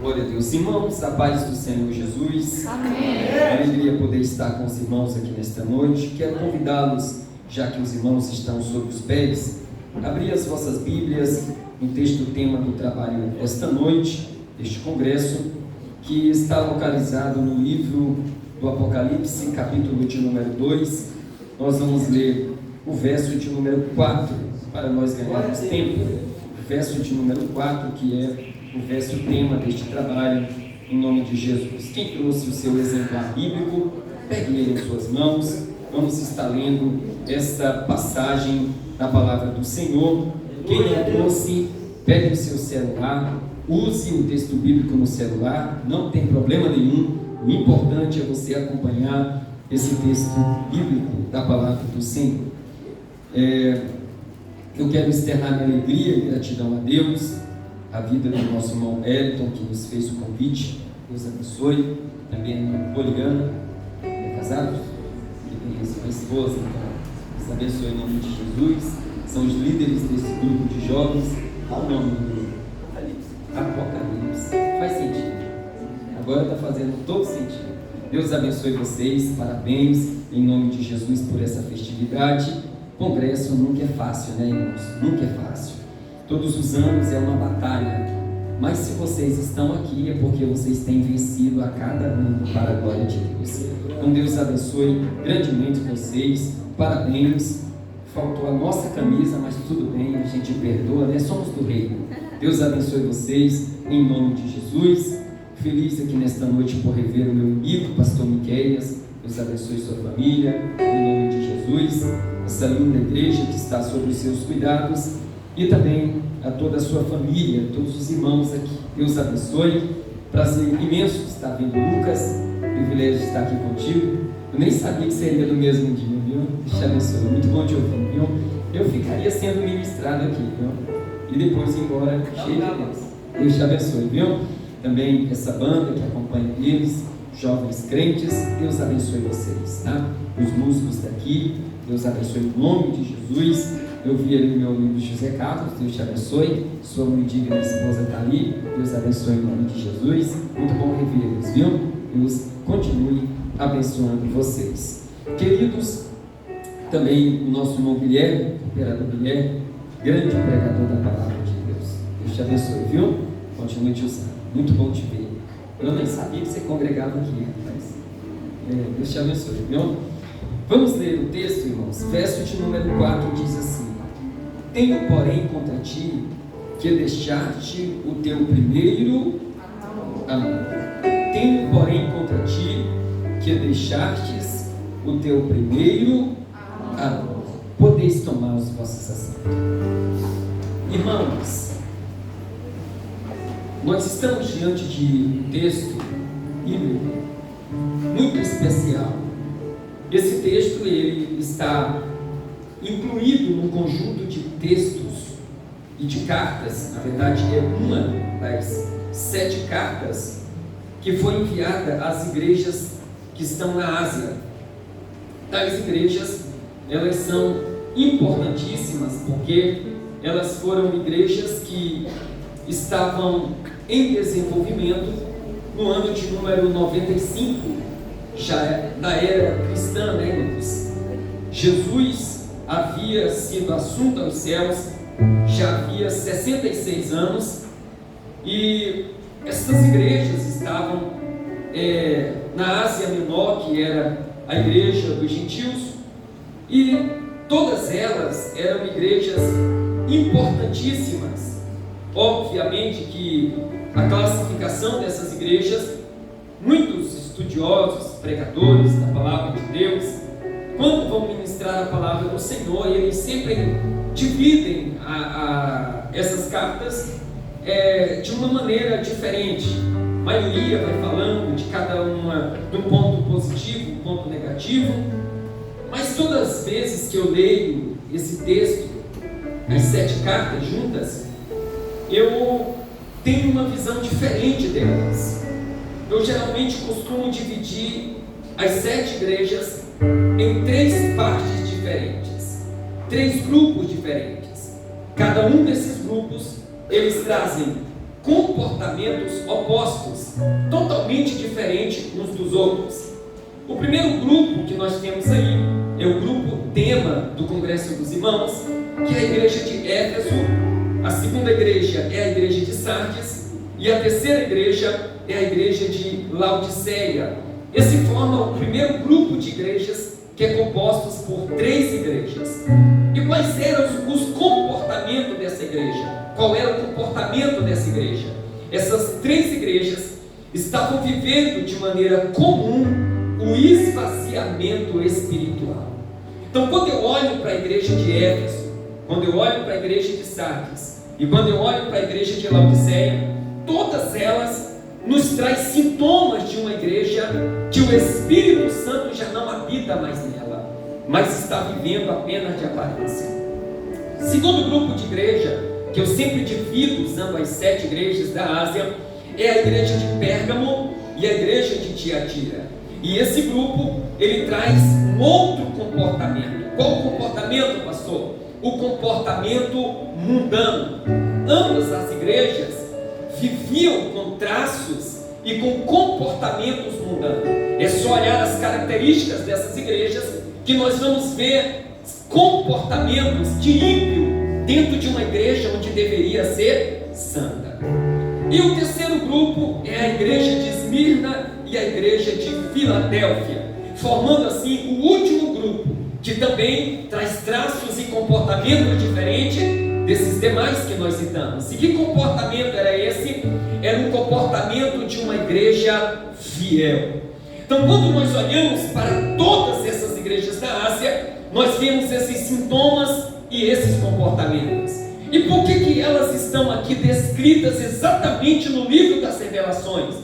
Glória a Deus. Irmãos, a paz do Senhor Jesus. Amém. Alegria poder estar com os irmãos aqui nesta noite. Quero convidá-los, já que os irmãos estão sobre os pés, a abrir as vossas Bíblias no texto tema do trabalho desta noite, deste congresso, que está localizado no livro do Apocalipse, capítulo de número 2. Nós vamos ler o verso de número 4, para nós ganharmos tempo. O verso de número 4, que é o verso tema deste trabalho, em nome de Jesus. Quem trouxe o seu exemplar bíblico, pegue ele em suas mãos. Vamos estar lendo essa passagem da palavra do Senhor. Quem não trouxe, pegue o seu celular, use o texto bíblico no celular, não tem problema nenhum. O importante é você acompanhar esse texto bíblico da palavra do Senhor. Eu quero externar minha alegria e gratidão a Deus, a vida do nosso irmão Elton, que nos fez o convite. Deus abençoe. Também a irmã Poliana, é casado, que tem a sua esposa. Então, Deus abençoe em nome de Jesus. São os líderes desse grupo de jovens. Qual o nome do grupo? Apocalipse. Faz sentido. Agora está fazendo todo sentido. Deus abençoe vocês. Parabéns em nome de Jesus por essa festividade. Congresso nunca é fácil, né, irmãos? Nunca é fácil. Todos os anos é uma batalha, mas se vocês estão aqui é porque vocês têm vencido a cada ano para a glória de Deus. Então Deus abençoe grandemente vocês, parabéns. Faltou a nossa camisa, mas tudo bem, a gente perdoa, né? Somos do reino. Deus abençoe vocês em nome de Jesus. Feliz aqui nesta noite por rever o meu amigo, pastor Miqueias. Deus abençoe sua família em nome de Jesus. Essa linda igreja que está sob os seus cuidados. E também a toda a sua família, todos os irmãos aqui. Deus abençoe. Prazer imenso estar vendo Lucas. Privilégio de estar aqui contigo. Eu nem sabia que seria do mesmo dia, viu? Deus te abençoe. Muito bom te ouvir, viu? Eu ficaria sendo ministrado aqui, viu? E depois ir embora cheio de Deus. Deus te abençoe, viu? Também essa banda que acompanha eles, jovens crentes. Deus abençoe vocês, tá? Os músicos daqui. Deus abençoe em nome de Jesus. Eu vi ali meu amigo José Carlos, Deus te abençoe. Sua mendiga, minha esposa está ali. Deus abençoe em nome de Jesus. Muito bom revê-los, viu? Deus continue abençoando vocês. Queridos, também o nosso irmão Guilherme, operador Guilherme, grande pregador da palavra de Deus. Deus te abençoe, viu? Continue te usando. Muito bom te ver. Eu nem sabia que você congregava aqui, mas Deus te abençoe, viu? Vamos ler o texto, irmãos. Verso de número 4 diz assim: Tenho, porém, contra ti que deixaste o teu primeiro amor. Tenho, porém, contra ti que deixastes o teu primeiro amor. Podeis tomar os vossos assentos. Irmãos, nós estamos diante de um texto bíblico muito especial. Esse texto ele está incluído num conjunto de textos e de cartas. Na verdade, é uma das 7 cartas que foi enviada às igrejas que estão na Ásia. Tais igrejas, elas são importantíssimas porque elas foram igrejas que estavam em desenvolvimento no ano de número 95, já da era cristã, né, irmãos? Jesus havia sido assunto aos céus, já havia 66 anos, e essas igrejas estavam na Ásia Menor, que era a igreja dos gentios, e todas elas eram igrejas importantíssimas. Obviamente que a classificação dessas igrejas, muitos estudiosos, pregadores da palavra de Deus, quando vão ministrar a palavra do Senhor, eles sempre dividem essas cartas de uma maneira diferente. A maioria vai falando de cada uma de um ponto positivo, um ponto negativo, mas todas as vezes que eu leio esse texto, as 7 cartas juntas, eu tenho uma visão diferente delas. Eu geralmente costumo dividir as 7 igrejas em 3 partes diferentes, 3 grupos diferentes. Cada um desses grupos, eles trazem comportamentos opostos, totalmente diferentes uns dos outros. O primeiro grupo que nós temos aí é o grupo tema do Congresso dos Irmãos, que é a igreja de Éfeso. A segunda igreja é a igreja de Sardes e a terceira igreja é a igreja de Laodiceia. Esse forma o primeiro grupo de igrejas, que é composto por 3 igrejas. E quais eram os comportamentos dessa igreja? Qual era o comportamento dessa igreja? Essas 3 igrejas estavam vivendo de maneira comum o esvaziamento espiritual. Então, quando eu olho para a igreja de Éfeso, quando eu olho para a igreja de Sardes e quando eu olho para a igreja de Laodiceia, todas elas nos traz sintomas de uma igreja que o Espírito Santo já não habita mais nela, mas está vivendo apenas de aparência. Segundo grupo de igreja, que eu sempre divido usando as 7 igrejas da Ásia, é a igreja de Pérgamo e a igreja de Tiatira. E esse grupo, ele traz um outro comportamento. Qual o comportamento, pastor? O comportamento mundano. Ambas as igrejas viviam com traços e com comportamentos mundanos. É só olhar as características dessas igrejas que nós vamos ver comportamentos de ímpio dentro de uma igreja onde deveria ser santa. E o terceiro grupo é a igreja de Esmirna e a igreja de Filadélfia, formando assim o último grupo, que também traz traços e comportamentos diferentes desses demais que nós citamos. E que comportamento era esse? Era um comportamento de uma igreja fiel. Então, quando nós olhamos para todas essas igrejas da Ásia, nós vemos esses sintomas e esses comportamentos. E por que elas estão aqui descritas exatamente no livro das Revelações?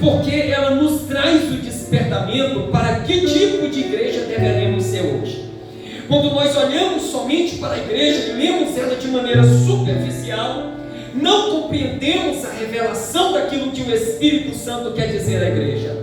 Porque ela nos traz o despertamento para que tipo de igreja deveremos ser hoje. Quando nós olhamos somente para a igreja e lemos ela de maneira superficial, não compreendemos a revelação daquilo que o Espírito Santo quer dizer à igreja.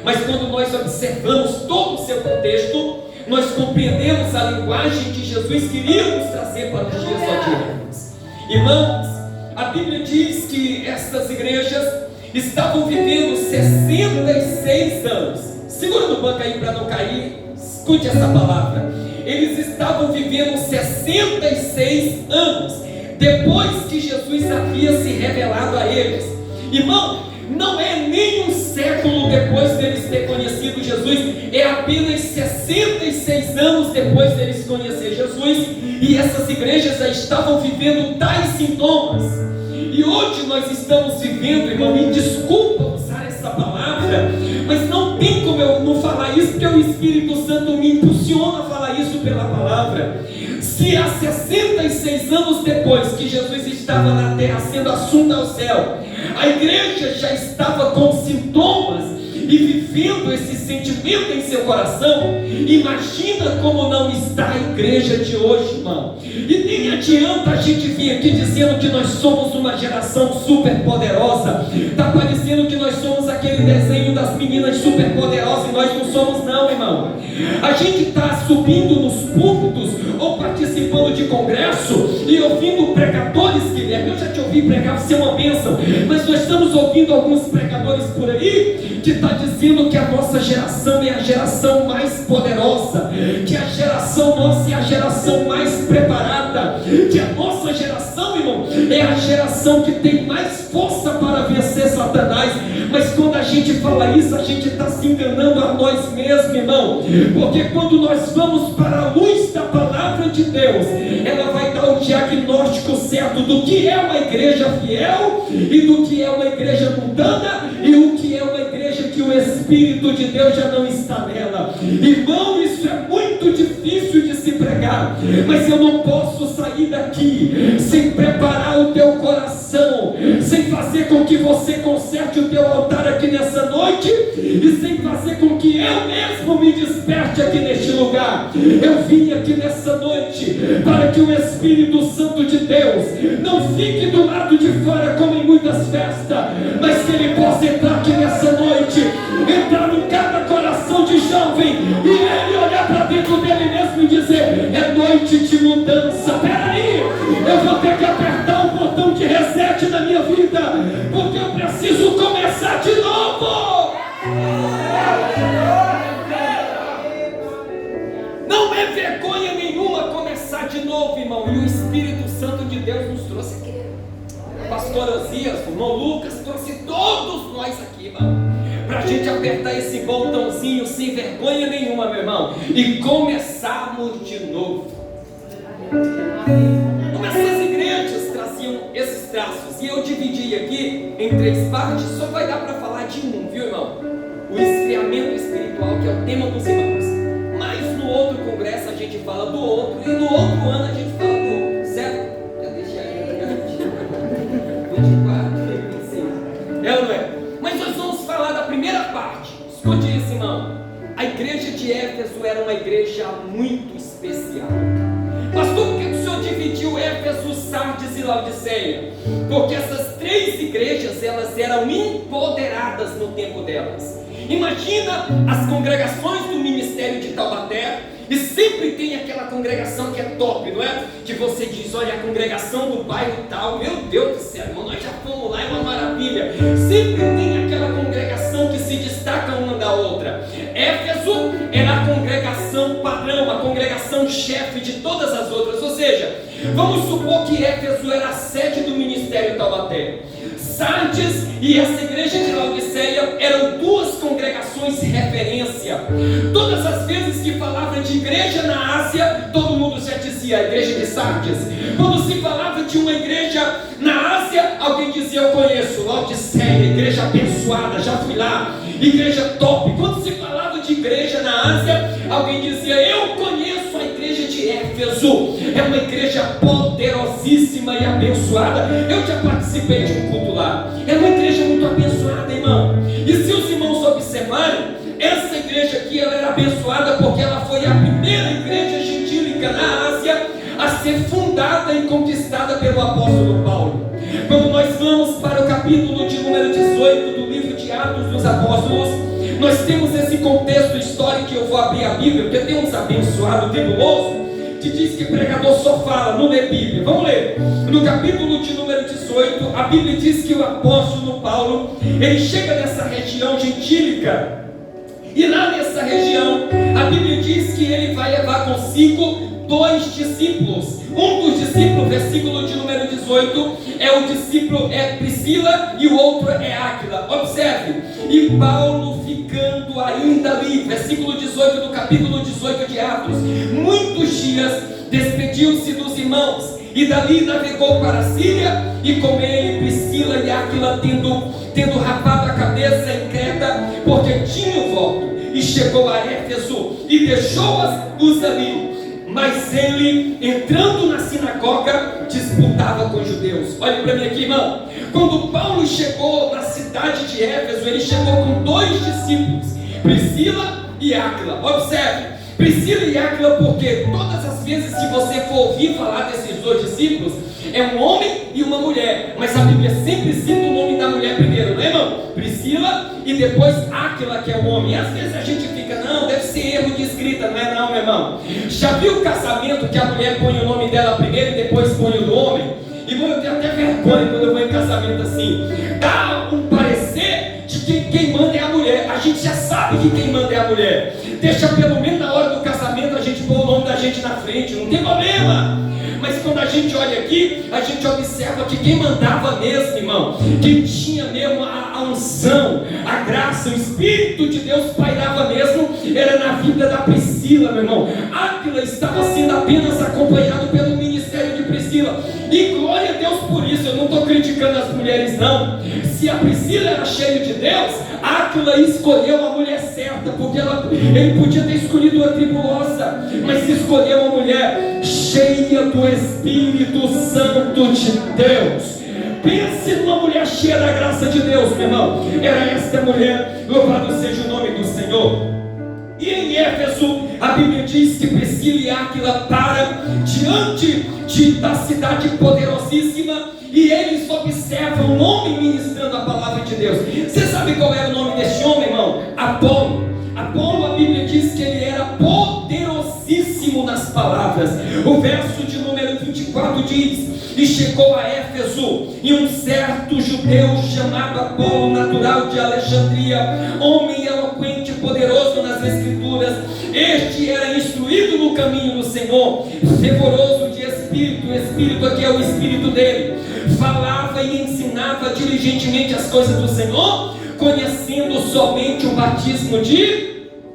Mas quando nós observamos todo o seu contexto, nós compreendemos a linguagem que Jesus queria nos trazer para os dias atuais. Irmãos, a Bíblia diz que estas igrejas estavam vivendo 66 anos. Segura no banco aí para não cair. Escute essa palavra. Eles estavam vivendo 66 anos depois que Jesus havia se revelado a eles. Irmão, não é nem um século depois deles ter conhecido Jesus, é apenas 66 anos depois deles conhecer Jesus, e essas igrejas já estavam vivendo tais sintomas. E hoje nós estamos vivendo, irmão, e desculpa usar essa palavra, mas não tem como eu não falar isso, porque o Espírito Santo me impulsiona a falar isso pela palavra. Se há 66 anos depois que Jesus estava na terra sendo assunto ao céu, a igreja já estava com sintomas e vivendo esse sentimento em seu coração, imagina como não está a igreja de hoje, irmão. E nem adianta a gente vir aqui dizendo que nós somos uma geração super poderosa. Está parecendo que nós somos aquele desenho das meninas super poderosas, e nós não somos não, irmão. A gente está subindo nos púlpitos ou participando de congresso e ouvindo pregadores, Guilherme. Eu já te ouvi pregar, você é uma bênção, mas nós estamos ouvindo alguns pregadores por aí que está dizendo que a nossa geração é a geração mais poderosa, que a geração nossa é a geração mais preparada, que a nossa geração, irmão, é a geração que tem mais força para vencer Satanás. Mas quando a gente fala isso, a gente está se enganando a nós mesmos, irmão, porque quando nós vamos para a luz da palavra de Deus, ela vai dar o diagnóstico certo do que é uma igreja fiel e do que é uma igreja mundana e o que é uma igreja que o Espírito de Deus já não está nela. Irmão, isso é muito difícil de se pregar, mas eu não posso sair daqui sem preparar o teu coração, sem fazer com que você conserte o teu altar aqui nessa noite e sem fazer com que eu mesmo me desperte aqui neste lugar. Eu vim aqui nessa noite para que o Espírito Santo de Deus não fique do lado de fora como em muitas festas, mas que ele possa entrar aqui nessa noite, entrar em cada coração de jovem e ele olhar para dentro dele mesmo e dizer: é noite de mudança. Peraí, eu vou ter que apertar o botão de reset na minha vida, nos trouxe aqui. O pastor Osias, o irmão Lucas, trouxe todos nós aqui, irmão, para a gente apertar esse botãozinho sem vergonha nenhuma, meu irmão, e começarmos de novo. Como essas igrejas traziam esses traços, e eu dividi aqui em 3 partes, só vai dar para falar de um, viu, irmão? O esfriamento espiritual, que é o tema dos irmãos. Mas no outro congresso a gente fala do outro, e no outro ano a gente fala do outro, certo? Já deixei aí, 24, 25. É ou não é? Mas nós vamos falar da primeira parte. Escute isso, irmão. A igreja de Éfeso era uma igreja muito especial. Pastor, por que o senhor dividiu Éfeso, Sardes e Laodiceia? Porque essas 3 igrejas, elas eram empoderadas no tempo delas. Imagina as congregações do ministério de Taubaté, e sempre tem aquela congregação que é top, não é? Que você diz, olha, a congregação do bairro tal, meu Deus do céu, irmão, nós já fomos lá, é uma maravilha. Sempre tem aquela congregação que se destaca uma da outra. Éfeso era a congregação padrão, a congregação chefe de todas as outras. Ou seja, vamos supor que Éfeso era a sede do ministério Taubaté. Sardes e essa igreja de Laodiceia eram 2 congregações referência. Todas as vezes que falava de igreja na Ásia, todo mundo já dizia a igreja de Sardes. Quando se falava de uma igreja na Ásia, alguém dizia, eu conheço Laodiceia, igreja abençoada, já fui lá, igreja top. Quando se falava de igreja na Ásia, alguém dizia, eu conheço a igreja de Éfeso, é uma igreja poderosíssima e abençoada. Eu já participei de um culto lá, é uma igreja muito abençoada, irmão. E se os irmãos observarem, essa igreja aqui, ela era abençoada porque ela foi a primeira igreja gentílica na Ásia a ser fundada e conquistada pelo apóstolo Paulo. Quando nós vamos para o capítulo de número 18 do livro de Atos dos Apóstolos, nós temos esse contexto histórico, que eu vou abrir a Bíblia, porque tem uns abençoados tebulosos que diz que pregador só fala, não lê Bíblia. Vamos ler. No capítulo de número 18, a Bíblia diz que o apóstolo Paulo, ele chega nessa região gentílica, e lá nessa região, a Bíblia diz que ele vai levar consigo 2 discípulos. Um dos discípulos, versículo de número 18, o discípulo é Priscila e o outro é Áquila. Observe, e Paulo ficando ainda ali, versículo 18 do capítulo 18 de Atos, muitos dias despediu-se dos irmãos, e dali navegou para a Síria, e com ele Priscila e Áquila, tendo rapado a cabeça em Creta, porque tinha o voto, e chegou a Éfeso, e deixou-as ali. Mas ele, entrando na sinagoga, disputava com os judeus. Olha para mim aqui, irmão. Quando Paulo chegou na cidade de Éfeso, ele chegou com 2 discípulos, Priscila e Áquila. Observe, Priscila e Áquila, porque todas as vezes que você for ouvir falar desses 2 discípulos, é um homem e uma mulher, mas a Bíblia sempre cita o nome da mulher primeiro, não é, irmão? Priscila e depois Áquila, que é o homem. E às vezes a gente fica, não, deve ser erro de escrita. Não é não, meu irmão. Já viu o casamento que a mulher põe o nome dela primeiro e depois põe o do homem? E eu tenho até vergonha quando eu vou em casamento assim. Dá um parecer de que quem manda é a mulher. A gente já sabe que quem manda é a mulher. Deixa pelo menos na hora do casamento a gente pôr o nome da gente na frente, não tem problema. Mas quando a gente olha aqui, a gente observa que quem mandava mesmo, irmão, quem tinha mesmo a unção, a graça, o Espírito de Deus pairava mesmo, era na vida da Priscila, meu irmão. Áquila estava sendo apenas acompanhado pelo ministério de Priscila, e glória a Deus por isso. Eu não estou criticando as mulheres, não. Se a Priscila era cheia de Deus, Áquila escolheu a mulher certa, porque ele podia ter escolhido uma tribulosa, mas escolheu uma mulher cheia do Espírito Santo de Deus. Pense numa mulher cheia da graça de Deus, meu irmão. Era esta mulher, louvado seja o nome do Senhor. E em Éfeso, a Bíblia diz que Priscila e Áquila param diante da cidade poderosíssima, e eles observam um homem ministrando a palavra de Deus. Você sabe qual era o nome deste homem, irmão? Apolo. Apolo, a Bíblia diz que ele era poderosíssimo nas palavras. O verso de número 24 diz: e chegou a Éfeso, e um certo judeu chamado Apolo, natural de Alexandria, homem eloquente e poderoso nas escrituras, este era instruído no caminho do Senhor, fervoroso de espírito Espírito, o Espírito aqui é o Espírito dele, falava e ensinava diligentemente as coisas do Senhor, conhecendo somente o batismo de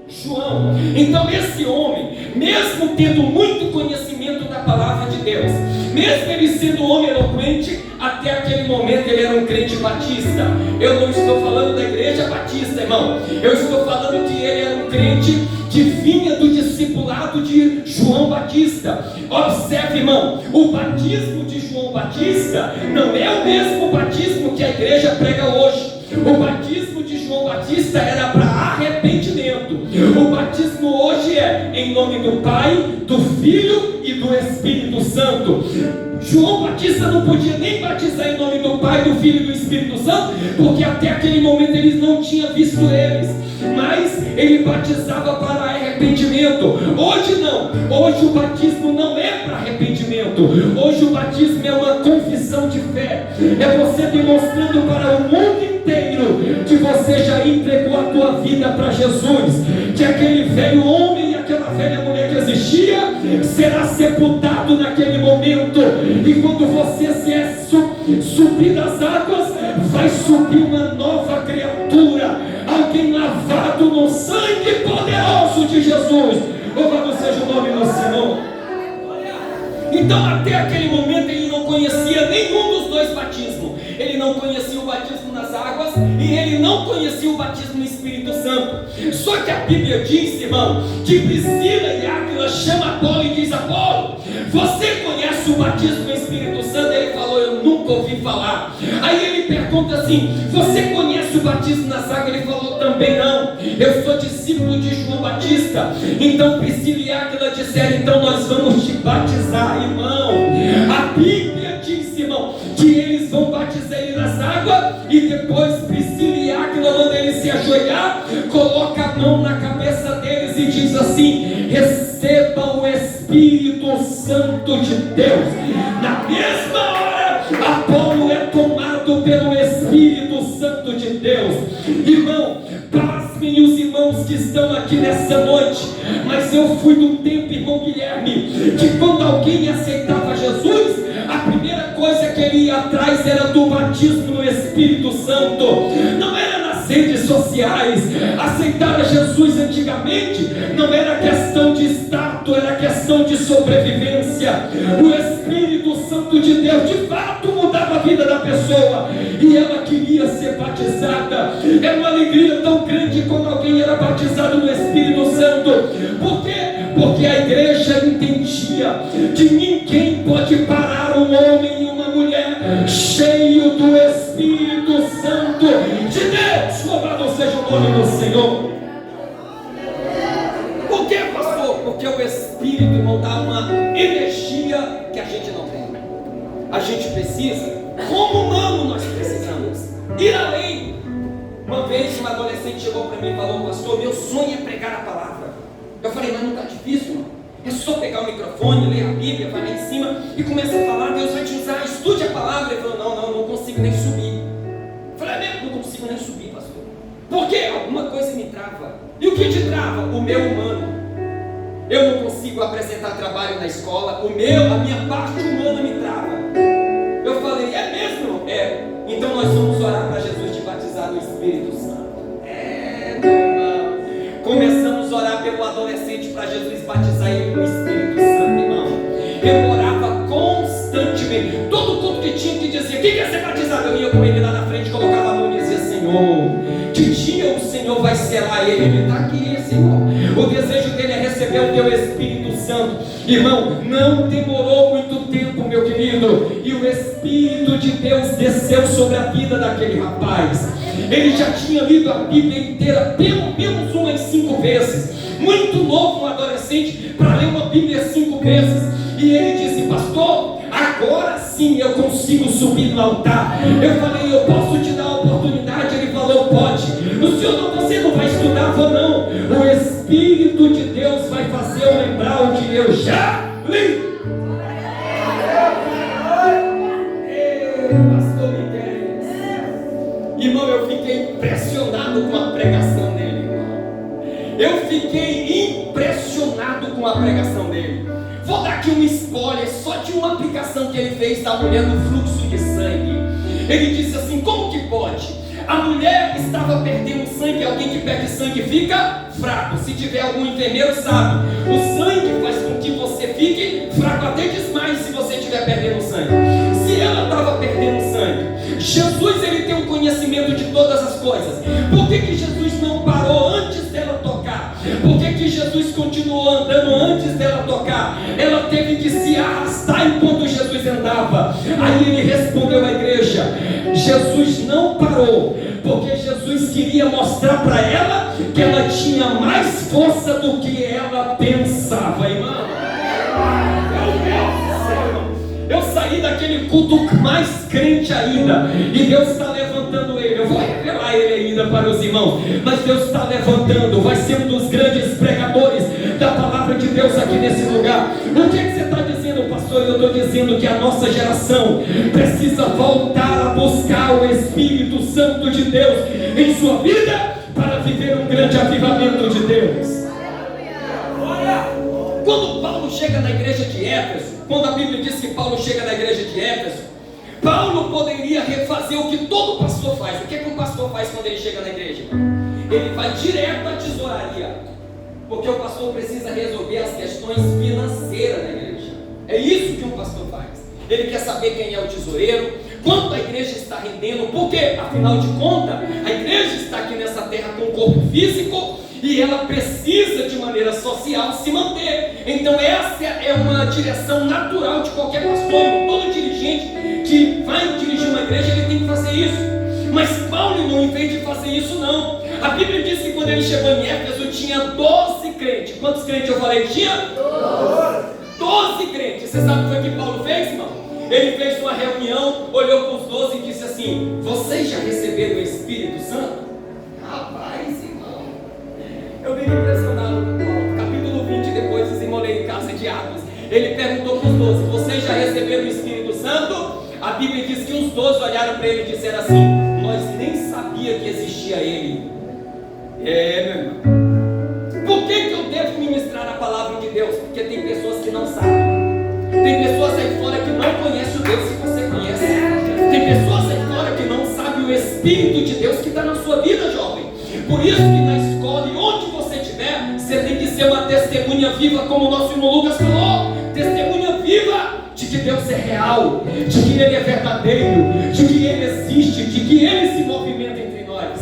João. Então esse homem, mesmo tendo muito conhecimento da palavra de Deus, mesmo ele sendo um homem eloquente, até aquele momento ele era um crente batista. Eu não estou falando da igreja batista, irmão, eu estou falando que ele era um crente que vinha do discipulado de João Batista. Observe, irmão, o batismo de João Batista não é o mesmo batismo que a igreja prega hoje. O batismo de João Batista era para arrependimento. O batismo hoje é em nome do Pai, do Filho e do Espírito Santo. João Batista não podia nem batizar em nome do Pai, do Filho e do Espírito Santo, porque até aquele momento eles não tinham visto eles, mas ele batizava para arrependimento. Hoje não, hoje o batismo não é para arrependimento, hoje o batismo é uma confissão de fé, é você demonstrando para o mundo inteiro que você já entregou a tua vida para Jesus, que aquele velho homem e aquela velha mulher que existia será sepultado naquele momento, e quando você subir das águas, vai subir uma nova criatura, alguém lavado no sangue poderoso de Jesus. Louvado seja o nome do Senhor. Então até aquele momento ele não conhecia nenhum dos dois batismos. Ele não conhecia o batismo nas águas e ele não conhecia o batismo no Espírito Santo. Só que a Bíblia diz, irmão, que Priscila e Áquila chama Apolo e diz: Apolo, você conhece o batismo no Espírito Santo? Ele falou: eu nunca ouvi falar. Aí ele pergunta assim: você conhece o batismo nas águas? Ele falou: também não, eu sou discípulo de João Batista. Então Priscila e Áquila disseram: então nós vamos te batizar. Irmão, a Bíblia diz, irmão, que eles vão batizar ele nas águas, e depois Priscila e Áquila mandam ele se ajoelhar, coloca a mão na cabeça deles e diz assim: receba o Espírito Santo de Deus. Na mesma hora, Apolo é tomado pelo Espírito Santo de Deus. Irmão, pasmem os irmãos que estão aqui nessa noite, mas eu fui do tempo, irmão Guilherme, que quando alguém aceitava Jesus, a primeira coisa que ele ia atrás era do batismo no Espírito Santo. Não era nas redes sociais. Aceitar a Jesus antigamente não era questão de status, era questão de sobrevivência. O Espírito Santo de Deus de fato mudava a vida da pessoa, e ela queria ser batizada. Era uma alegria tão grande quando alguém era batizado no Espírito Santo. Por quê? Porque a igreja entendia que ninguém pode parar um homem e uma mulher cheio do Espírito Santo de Deus. Louvado seja o nome do Senhor. Por que, pastor? Porque o Espírito, irmão, dá uma energia que a gente não tem. A gente precisa, como humano, nós precisamos ir além. Uma vez uma adolescente chegou para mim e falou: pastor, meu sonho é pregar a palavra. Eu falei: mas não está difícil, irmão. É só pegar o microfone, ler a Bíblia, vai lá em cima e começa a falar, Deus vai te usar, estude a palavra. Ele falou: não consigo nem subir. Eu falei: é mesmo? Não consigo nem subir, pastor. Por quê? Alguma coisa me trava. E o que te trava? O meu humano. Eu não consigo apresentar trabalho na escola, a minha parte humana me trava. Eu falei: é mesmo? É. Então nós vamos orar para Jesus te batizar no Espírito Santo. Meu irmão. Começamos a orar pelo adolescente para Jesus batizar ele no Espírito Santo, irmão. Eu orava constantemente. Todo culto que tinha que dizia: quem quer ser batizado? Eu ia com ele lá na frente, colocava a mão e dizia: Senhor, que dia o Senhor vai selar ele? Ele está aqui, Senhor. O desejo dele é receber o teu Espírito Santo. Irmão, não demorou muito tempo, meu querido, e o Espírito de Deus desceu sobre a vida daquele rapaz. Ele já tinha lido a Bíblia inteira pelo menos umas 5 vezes. Muito novo, um adolescente, para ler uma Bíblia 5 vezes. E ele disse: pastor, agora sim eu consigo subir no altar. Eu falei: eu posso te dar a oportunidade? Ele falou: pode. O senhor você não vai estudar? Eu falei: não, o Espírito de Deus vai fazer eu lembrar o que eu já li. Pastor Miguel, irmão, eu fiquei impressionado com a pregação dele, irmão. Eu fiquei impressionado com a pregação dele. Vou dar aqui um spoiler spoiler só de uma aplicação que ele fez da mulher no fluxo de sangue. Ele disse assim: como que pode? A mulher estava perdendo sangue. Alguém que perde sangue fica fraco. Se tiver algum enfermeiro sabe, o sangue faz com que você fique fraco, até desmaie se você estiver perdendo sangue. Se ela estava perdendo sangue, Jesus, ele tem um conhecimento de todas as coisas. Por que Jesus não parou antes dela tocar? Por que Jesus continuou andando antes dela tocar? Ela teve que se arrastar enquanto Jesus andava. Aí ele respondeu à igreja: Jesus não parou, porque Jesus queria mostrar para ela que ela tinha mais força do que ela pensava, irmão. Eu saí daquele culto mais crente ainda, e Deus está levantando ele. Eu vou revelar ele ainda para os irmãos, mas Deus está levantando, vai ser um dos grandes pregadores da palavra de Deus aqui nesse lugar. O que você está dizendo, pastor? Eu estou dizendo que a nossa geração precisa voltar a buscar o Espírito Santo de Deus em sua vida, para viver um grande avivamento de Deus. Quando Paulo chega na igreja de Éfeso, quando a Bíblia diz que Paulo chega na igreja de Éfeso, Paulo poderia refazer o que todo pastor faz. O que é que um pastor faz quando ele chega na igreja? Ele vai direto à tesouraria, porque o pastor precisa resolver as questões financeiras da igreja. É isso que um pastor faz. Ele quer saber quem é o tesoureiro, quanto a igreja está rendendo, porque afinal de contas a igreja está aqui nessa terra com um corpo físico, e ela precisa de maneira social se manter. Então essa é uma direção natural de qualquer pastor. Todo dirigente que vai dirigir uma igreja, ele tem que fazer isso. Mas Paulo não, em vez de fazer isso, não. A Bíblia diz que quando ele chegou em Éfeso tinha 12 crentes. Quantos crentes eu falei? Tinha 12 crentes. Você sabe o que foi que Paulo fez, irmão? Ele fez uma reunião, olhou para os 12 e disse assim: vocês já receberam o Espírito Santo? Rapaz, irmão, eu vim impressionado com Paulo. Capítulo 20, depois os irmãos leem em casa de Atos. Ele perguntou para os 12: vocês já receberam o Espírito Santo? A Bíblia diz que os 12 olharam para ele e disseram assim: nós nem sabia que existia ele. Meu irmão, por que eu devo ministrar a palavra de Deus? Porque tem pessoas que não sabem. Tem pessoas aí fora que não conhecem o Deus que você conhece. Tem pessoas aí fora que não sabem o Espírito de Deus que está na sua vida, jovem. Por isso que na escola e onde você estiver, você tem que ser uma testemunha viva, como o nosso irmão Lucas falou. Testemunha viva de que Deus é real, de que Ele é verdadeiro, de que Ele existe, de que Ele se movimenta entre nós.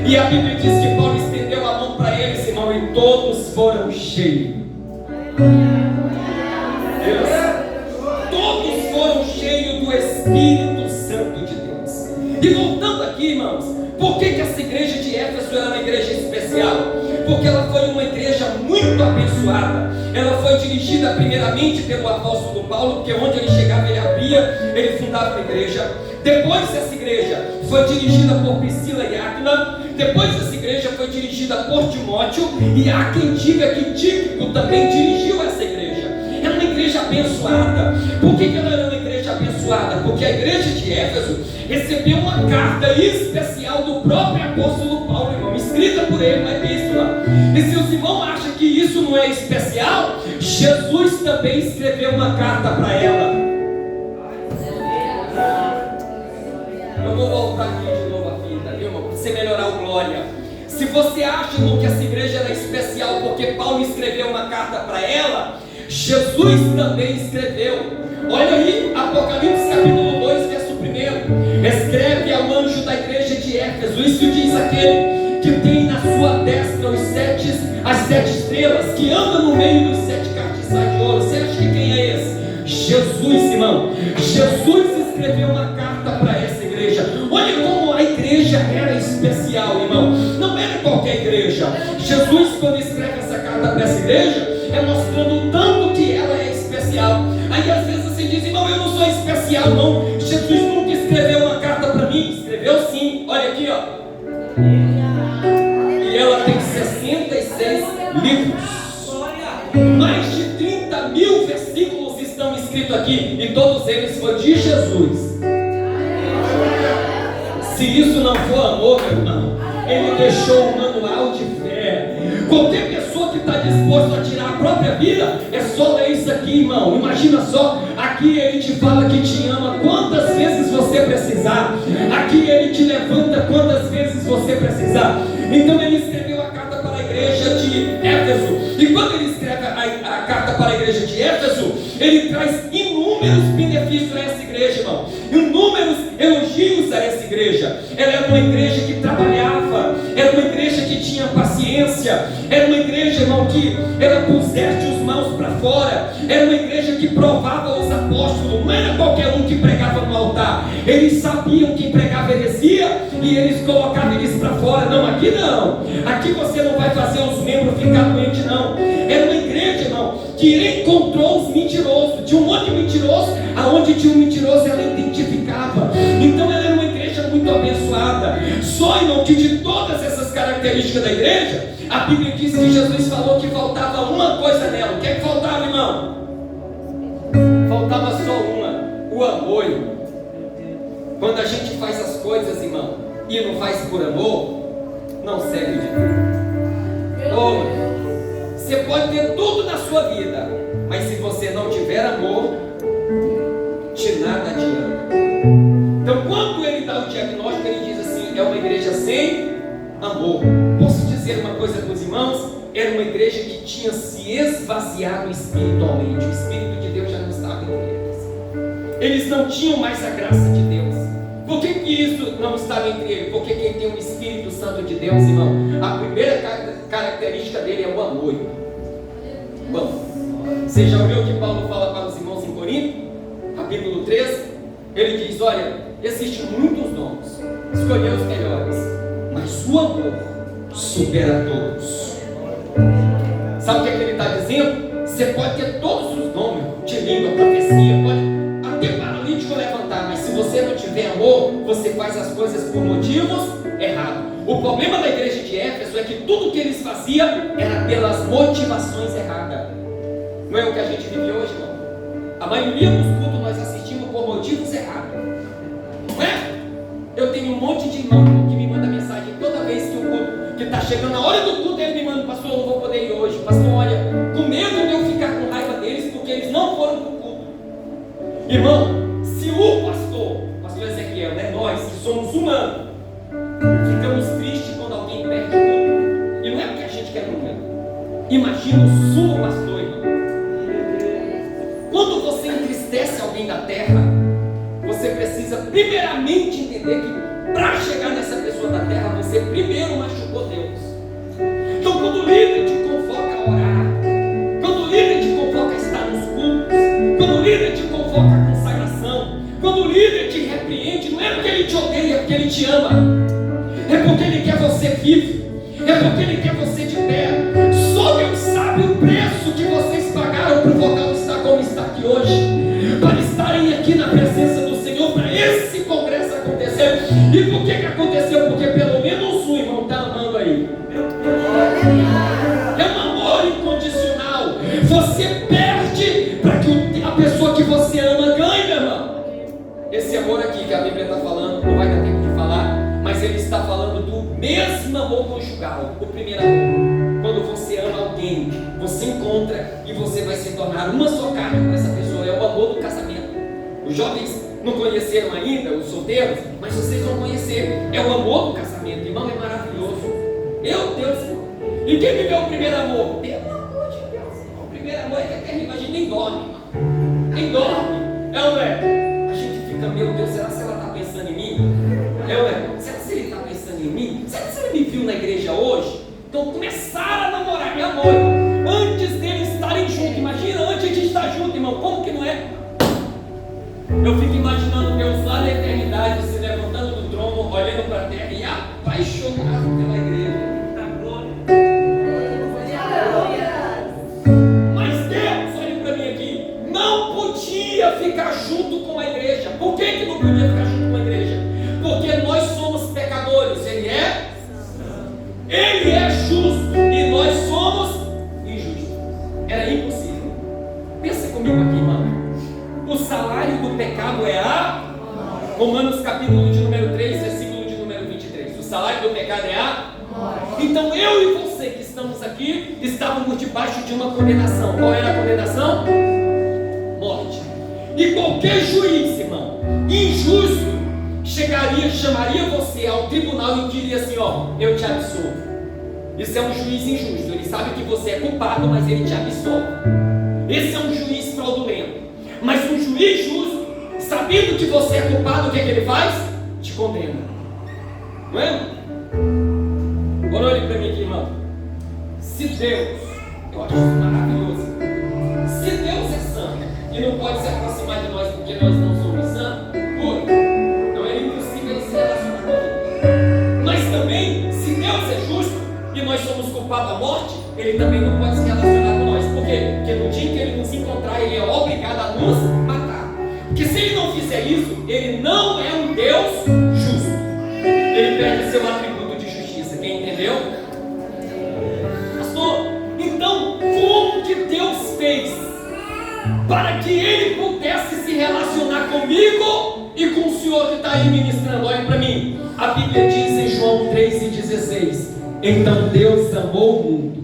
E a Bíblia diz que Paulo estendeu a mão para eles, irmão, e todos foram cheios. Todos foram cheios do Espírito Santo de Deus. E voltando aqui, irmãos, por que essa igreja de Éfeso era uma igreja especial? Porque ela foi uma igreja muito abençoada. Ela foi dirigida primeiramente pelo apóstolo Paulo, porque onde ele chegava ele abria, ele fundava uma igreja. Depois essa igreja foi dirigida por Priscila e Áquila. Depois essa igreja foi dirigida por Timóteo. E há quem diga que Tíquico também dirigiu essa igreja. Era uma igreja abençoada. Por que ela era uma igreja abençoada? Porque a igreja de Éfeso recebeu uma carta especial do próprio apóstolo Paulo, irmão, escrita por ele na epístola. E se os irmãos acham que isso não é especial, Jesus também escreveu uma carta para ela. Eu vou voltar aqui de novo a fita, viu, irmão, para você melhorar o glória. Se você acha, irmão, que essa igreja era especial porque Paulo escreveu uma carta para ela, Jesus também escreveu. Olha aí, Apocalipse capítulo 2, verso 1. Escreve ao anjo da igreja de Éfeso. Isso diz aquele que tem na sua destra as 7 estrelas, que anda no meio dos 7 castiçais de ouro. Você acha que quem é esse? Jesus, irmão. Jesus escreveu uma carta para essa igreja. Olha como a igreja era especial, irmão. Não era qualquer igreja. Jesus, quando escreve essa carta para essa igreja, é mostrando o tanto que ela é especial. Aí às vezes você diz: irmão, eu não sou especial não. Jesus nunca escreveu uma carta para mim. Escreveu sim. Olha aqui, ó. E ela tem 66 livros. Mais de 30 mil versículos estão escritos aqui. E todos eles foram de Jesus. Se isso não for amor, meu irmão, Ele deixou um manual de fé. Qualquer pessoa que está disposto a tirar a própria vida, é só ler isso aqui aqui, irmão, imagina só, aqui Ele te fala que te ama quantas vezes você precisar, aqui Ele te levanta quantas vezes você precisar. Então Ele escreveu a carta para a igreja de Éfeso, e quando Ele escreve a carta para a igreja de Éfeso, Ele traz inúmeros benefícios a essa igreja, irmão, inúmeros elogios a essa igreja. Ela era uma igreja que trabalhava, era uma igreja que tinha paciência, era uma igreja, irmão, que ela puseste os mãos para fora, era uma igreja que provava os apóstolos, não era qualquer um que pregava no altar, eles sabiam quem pregava heresia e eles colocavam eles para fora. Não, aqui não, aqui você não vai fazer os membros ficar doentes, não. Era uma igreja, irmão, que encontrou os mentirosos, tinha um monte de mentiroso, aonde tinha um mentiroso ela identificava. Então ela era uma igreja muito abençoada. Só, irmão, que de todas essas características da igreja, a Bíblia diz que Jesus falou que faltava uma coisa nela. O que é que faltava, irmão? Faltava só uma: o amor, irmão. Quando a gente faz as coisas, irmão, e não faz por amor, não serve de nada. Oh, você pode ter tudo na sua vida, mas se você não tiver amor, de nada adianta. Então, quando ele dá o diagnóstico, ele diz assim: é uma igreja sem amor. Posso dizer uma coisa para os irmãos? Era uma igreja que tinha se esvaziado espiritualmente. O Espírito de Deus já não estava entre eles. Eles não tinham mais a graça de Deus. Por que isso não estava entre eles? Porque quem tem o Espírito Santo de Deus, irmão, a primeira característica dele é o amor. Bom, você já ouviu o que Paulo fala para os irmãos em Corinto? Capítulo 13, ele diz: olha, existem muitos dons, escolheu os melhores, mas o amor supera todos. Sabe o que ele está dizendo? Você pode ter todos os dons de língua, profecia, pode até paralítico levantar, mas se você não tiver amor, você faz as coisas por motivos errados. O problema da igreja de Éfeso é que tudo que eles faziam era pelas motivações erradas. Não é o que a gente vive hoje, irmão? A maioria dos cultos nós assistimos por motivos errados. Não é? Eu tenho um monte de irmão que me manda mensagem toda vez que o culto, que está chegando a hora do culto, ele me manda: pastor, eu não vou poder ir hoje. Pastor, olha, com medo de eu ficar com raiva deles, porque eles não foram para o culto. Irmão, se o pastor Ezequiel, né, nós que somos humanos, ficamos tristes quando alguém perde o culto, e não é porque a gente quer morrer. Imagina o sumo pastor, irmão. Quando você entristece alguém da terra, você precisa primeiramente entender que para chegar nessa pessoa da terra, você primeiro machucou Deus. Então, quando o líder te convoca a orar, quando o líder te convoca a estar nos cultos, quando o líder te convoca a consagração, quando o líder te repreende, não é porque ele te odeia, é porque ele te ama, é porque ele quer você vivo, é porque ele quer você de pé. Só Deus sabe o preço que vocês pagaram para o vocal estar como está aqui hoje, para estarem aqui na presença do Senhor, para esse congresso acontecer. E por que aconteceu? Porque pelo menos um irmão está amando aí. É um amor incondicional. Você perde para que a pessoa que você ama ganhe, meu irmão. Esse amor aqui que a Bíblia está falando, não vai dar tempo de falar, mas ele está falando do mesmo amor conjugal, o primeiro amor. Quando você ama alguém, você encontra e você vai se tornar uma só carne com essa pessoa. É o amor do casamento. Os jovens não conheceram ainda, os solteiros, mas vocês vão conhecer. É o amor do casamento, irmão, é maravilhoso. Meu Deus, irmão. E quem viveu o primeiro amor? Pelo amor de Deus, irmão. O primeiro amor é terrível, a gente nem dorme, irmão. Nem dorme. É ou não é? A gente fica: meu Deus, será que ela está pensando em mim? É ou não é? Será que ele está pensando em mim? Será que ele me viu na igreja hoje? Então começaram a namorar, meu amor, antes deles estarem juntos. Imagina, antes de estar junto, irmão, como que não é? Eu fico imaginando Deus lá na eternidade, se levantando do trono, olhando para a terra e apaixonado pela igreja. Mas Deus, olha para mim aqui, não podia ficar junto com a igreja. Por que não podia ficar junto com a igreja? Porque nós somos pecadores. Ele é justo e nós somos injustos. Era impossível. Pensa comigo aqui, irmão. O salário do pecado é a... Romanos capítulo de número 3, versículo de número 23. O salário do pecado é a... Então eu e você que estamos aqui estávamos debaixo de uma condenação. Qual era a condenação? E qualquer juiz, irmão, injusto, chamaria você ao tribunal e diria assim: ó, eu te absolvo. Isso é um juiz injusto. Ele sabe que você é culpado, mas ele te absolve. Esse é um juiz fraudulento. Mas um juiz justo, sabendo que você é culpado, o que é que ele faz? Te condena. Não é? Agora olhe para mim aqui, irmão. Se Deus, eu acho isso maravilhoso, se Deus é santo e não pode se aproximar de nós porque nós não somos santos, puro, então é impossível ele se relacionar com a gente. Mas também, se Deus é justo e nós somos culpados da morte, ele também não pode se relacionar com nós. Por quê? Porque no dia que ele nos encontrar, ele é obrigado a nos matar. Porque se ele não fizer isso, ele não é um Deus justo. Ele perde seu atributo de justiça. Quem entendeu? Pastor, então como que Deus fez para que ele pudesse se relacionar comigo e com o senhor que está aí ministrando? Olha para mim. A Bíblia diz em João 3,16: então Deus amou o mundo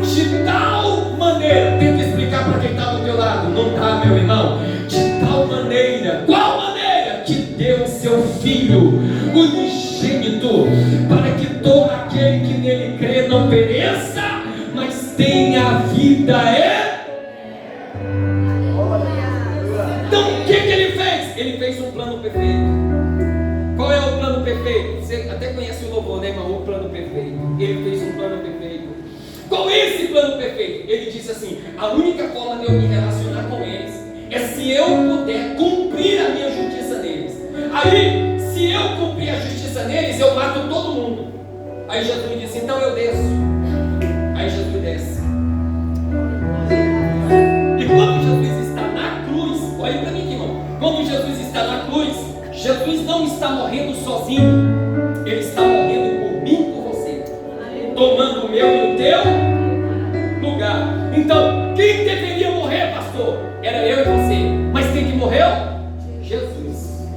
de tal maneira. Tenta explicar para quem está do teu lado. Não está, meu irmão? De tal maneira. Qual maneira? Que deu seu Filho unigênito, para que todo aquele que nele crê não pereça, mas tenha a vida Então o que ele fez? Ele fez um plano perfeito. Qual é o plano perfeito? Você até conhece o louvor, né, irmão? O plano perfeito. Ele fez um plano perfeito. Qual é esse plano perfeito? Ele disse assim: a única forma de eu me relacionar com eles é se eu puder cumprir a minha justiça neles. Aí, se eu cumprir a justiça neles, eu mato todo mundo. Aí Jesus disse: então eu desço. Aí Jesus desce. E quando Jesus está na cruz, olha para mim, irmão. Quando Jesus está na cruz, Jesus não está morrendo sozinho. Ele está morrendo por mim e por você, tomando o meu e o teu lugar. Então, quem deveria morrer, pastor? Era eu e você. Mas quem que morreu? Jesus.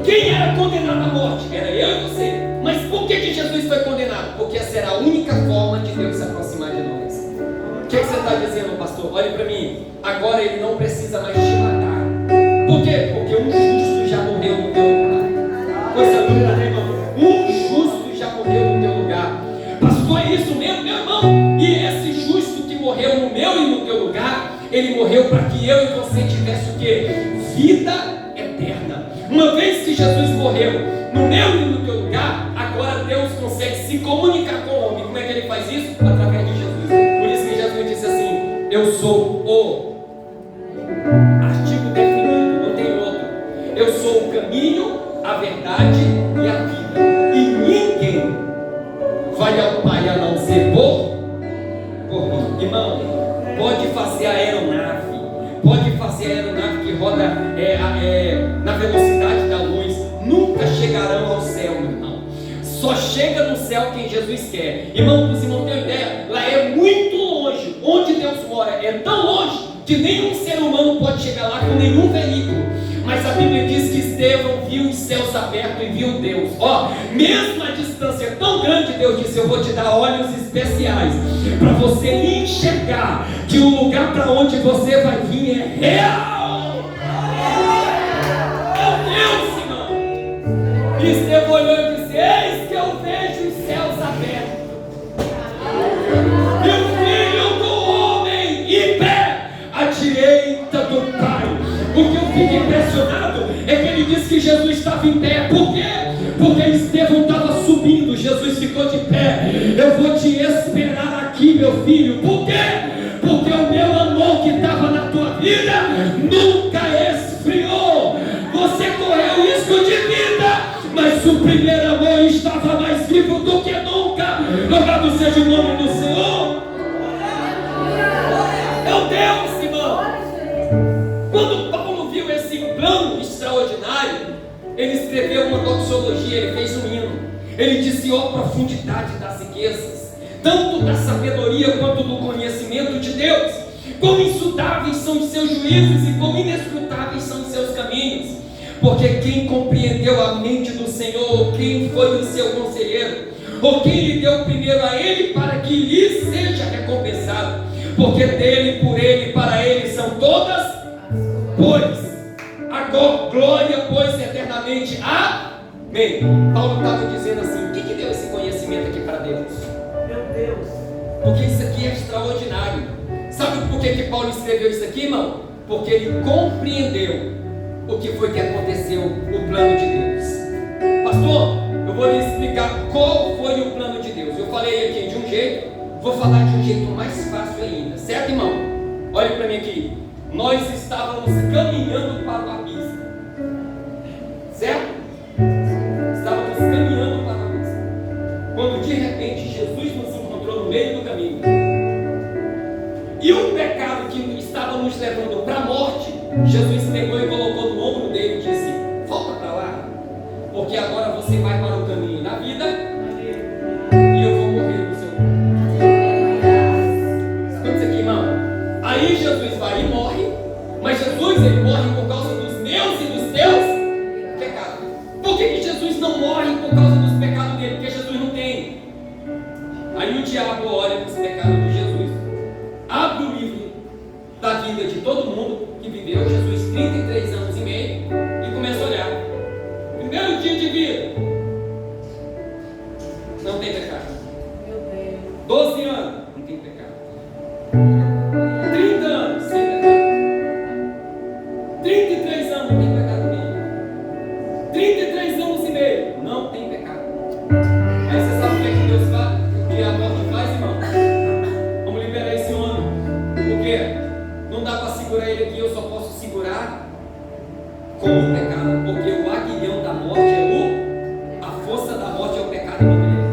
Quem era condenado à morte? Era eu e você. Mas por que Jesus foi condenado? Porque essa era a única forma de Deus se aproximar de nós. O que você está dizendo, pastor? Olhe para mim. Agora ele não precisa mais te matar. Por quê? Porque um justo já morreu no teu lugar. Coisa linda, né, irmão? Um justo já morreu no teu lugar. Pastor, é isso mesmo, meu irmão? E esse justo que morreu no meu e no teu lugar, ele morreu para que eu e você tivesse o quê? Vida eterna. Uma vez que Jesus morreu no meu e no teu lugar, agora Deus consegue se comunicar com o homem. Como é que ele faz isso? Através de Jesus. Por isso que Jesus disse assim: eu sou o artigo definido, não tem outro. Eu sou o caminho, a verdade e a vida. E ninguém vai ao Pai a não ser por mim. Irmão, pode fazer a aeronave, que roda na velocidade da luz, nunca chegarão ao céu, meu irmão. Só chega no céu quem Jesus quer. Irmão, você não tem ideia, lá é muito longe. Onde Deus mora é tão longe que nenhum ser humano pode chegar lá com nenhum veículo. Mas a Bíblia diz que Estevão viu os céus abertos e viu Deus. Mesmo a distância tão grande, Deus disse: eu vou te dar olhos especiais para você enxergar que o lugar para onde você vai vir é real. É Deus, irmão. E Estevão olhou e disse: eis que eu vejo os céus abertos e o Filho do Homem em pé à direita do Pai. O que eu fico impressionado é que ele disse que Jesus estava em pé. Por quê? Porque Estevão estava subindo, Jesus ficou de pé. Eu vou te esperar aqui, meu filho. Por quê? Porque o meu amor que estava na tua vida nunca esfriou. Você correu risco de vida, mas o primeiro amor estava mais vivo do que nunca. Louvado seja o nome do Senhor. Meu Deus, irmão. Quando Paulo viu esse plano extraordinário, ele escreveu uma doxologia, ele fez um hino. Ele disse: ó profundidade das riquezas, tanto da sabedoria quanto do conhecimento de Deus. Quão insondáveis são os seus juízos e quão inescrutáveis são os seus caminhos. Porque quem compreendeu a mente do Senhor, ou quem foi o seu conselheiro, ou quem lhe deu primeiro a ele para que lhe seja recompensado. porque dele, por ele e para ele são todas, pois a glória, pois, eternamente. Amém. Paulo estava dizendo assim: o que deu esse conhecimento aqui para Deus? Meu Deus. Porque isso aqui é extraordinário. Sabe por que Paulo escreveu isso aqui, irmão? Porque ele compreendeu o que foi que aconteceu, o plano de Deus. Pastor, eu vou lhe explicar qual foi o plano de Deus. Eu falei aqui de um jeito, vou falar de um jeito mais fácil ainda, certo, irmão? Olhe para mim aqui. Nós estávamos caminhando para o abismo, certo? Estávamos caminhando para o abismo, quando de repente Jesus nos encontrou no meio do caminho, e o pecado que estava nos levando para a morte, Jesus pegou e colocou no ombro dele e disse: volta para lá, porque agora você vai para o caminho da vida e eu vou morrer no seu lugar. Escuta isso aqui, irmão. Aí Jesus vai e morre, mas Jesus, ele morre por causa dos meus e dos teus pecados. Por que Jesus não morre por causa dos pecados dele? Porque Jesus não tem. Aí o diabo olha para os pecados de Jesus, abre o livro da vida de todo mundo que viveu Jesus 33 anos e meio e começa a olhar. Primeiro dia de vida, não tem pecado. 12 anos, não tem pecado. 30 anos, sem pecado. 33 anos, não tem pecado nenhum. 33 anos e meio, não tem pecado. Aí você sabe o que é que Deus faz? O que a morte faz, irmão? Vamos liberar esse homem. Por quê? Não dá para segurar ele aqui, eu só posso segurar com o pecado, porque o aguilhão da morte é a força da morte é o pecado em igreja.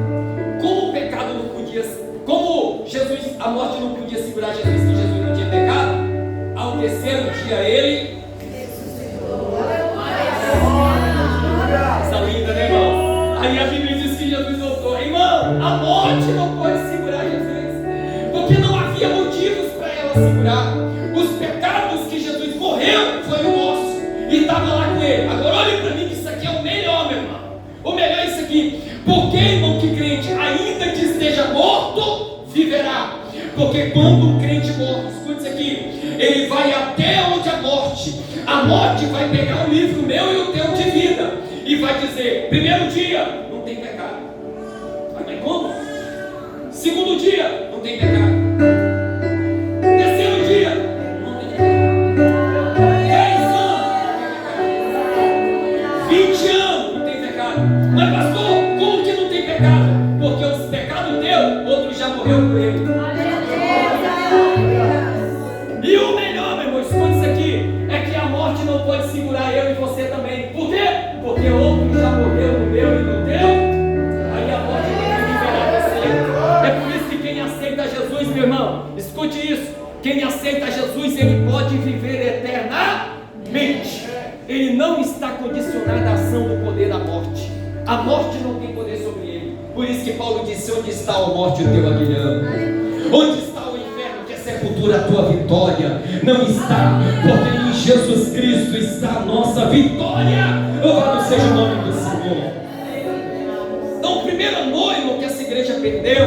Como o pecado não podia, como Jesus, a morte não podia segurar Jesus, que Jesus não tinha pecado, ao terceiro dia ele está linda, né, irmão? Aí a Bíblia diz que Jesus voltou. Irmão, a morte não pode segurar Jesus, porque não havia motivos para ela segurar. Os pecados que Jesus morreu foi o nosso e estava lá com ele. Agora olhe para mim que isso aqui é o melhor, meu irmão. O melhor é isso aqui. Porque, irmão, que crente, ainda que esteja morto, viverá. Porque quando um crente morre, escute isso aqui, ele vai até onde a morte vai pegar o livro meu e o teu de vida e vai dizer: primeiro dia, não tem pecado. Mas como? Segundo dia, não tem pecado. Terceiro dia, não tem pecado. 10 anos, 20 anos, não tem pecado. Mas pastor, como que não tem pecado? Porque os pecados dele, outro já morreu por ele. E o melhor, meu irmão, escuta isso aqui, é que a morte não pode segurar eu e você também. Por quê? Porque outro já morreu no meu e no teu. Aí a morte tem que liberar você. É por isso que quem aceita Jesus, meu irmão, escute isso, quem aceita Jesus, ele pode viver eternamente. Ele não está condicionado à ação do poder da morte. A morte não tem poder sobre ele. Por isso que Paulo disse: onde está a morte, o teu aguilhão? Onde está o inferno, que é sepultura, a tua vitória? Não está, porque em Jesus Cristo está a nossa vitória. Louvado seja o nome do Senhor. Então, o primeiro noivo que essa igreja perdeu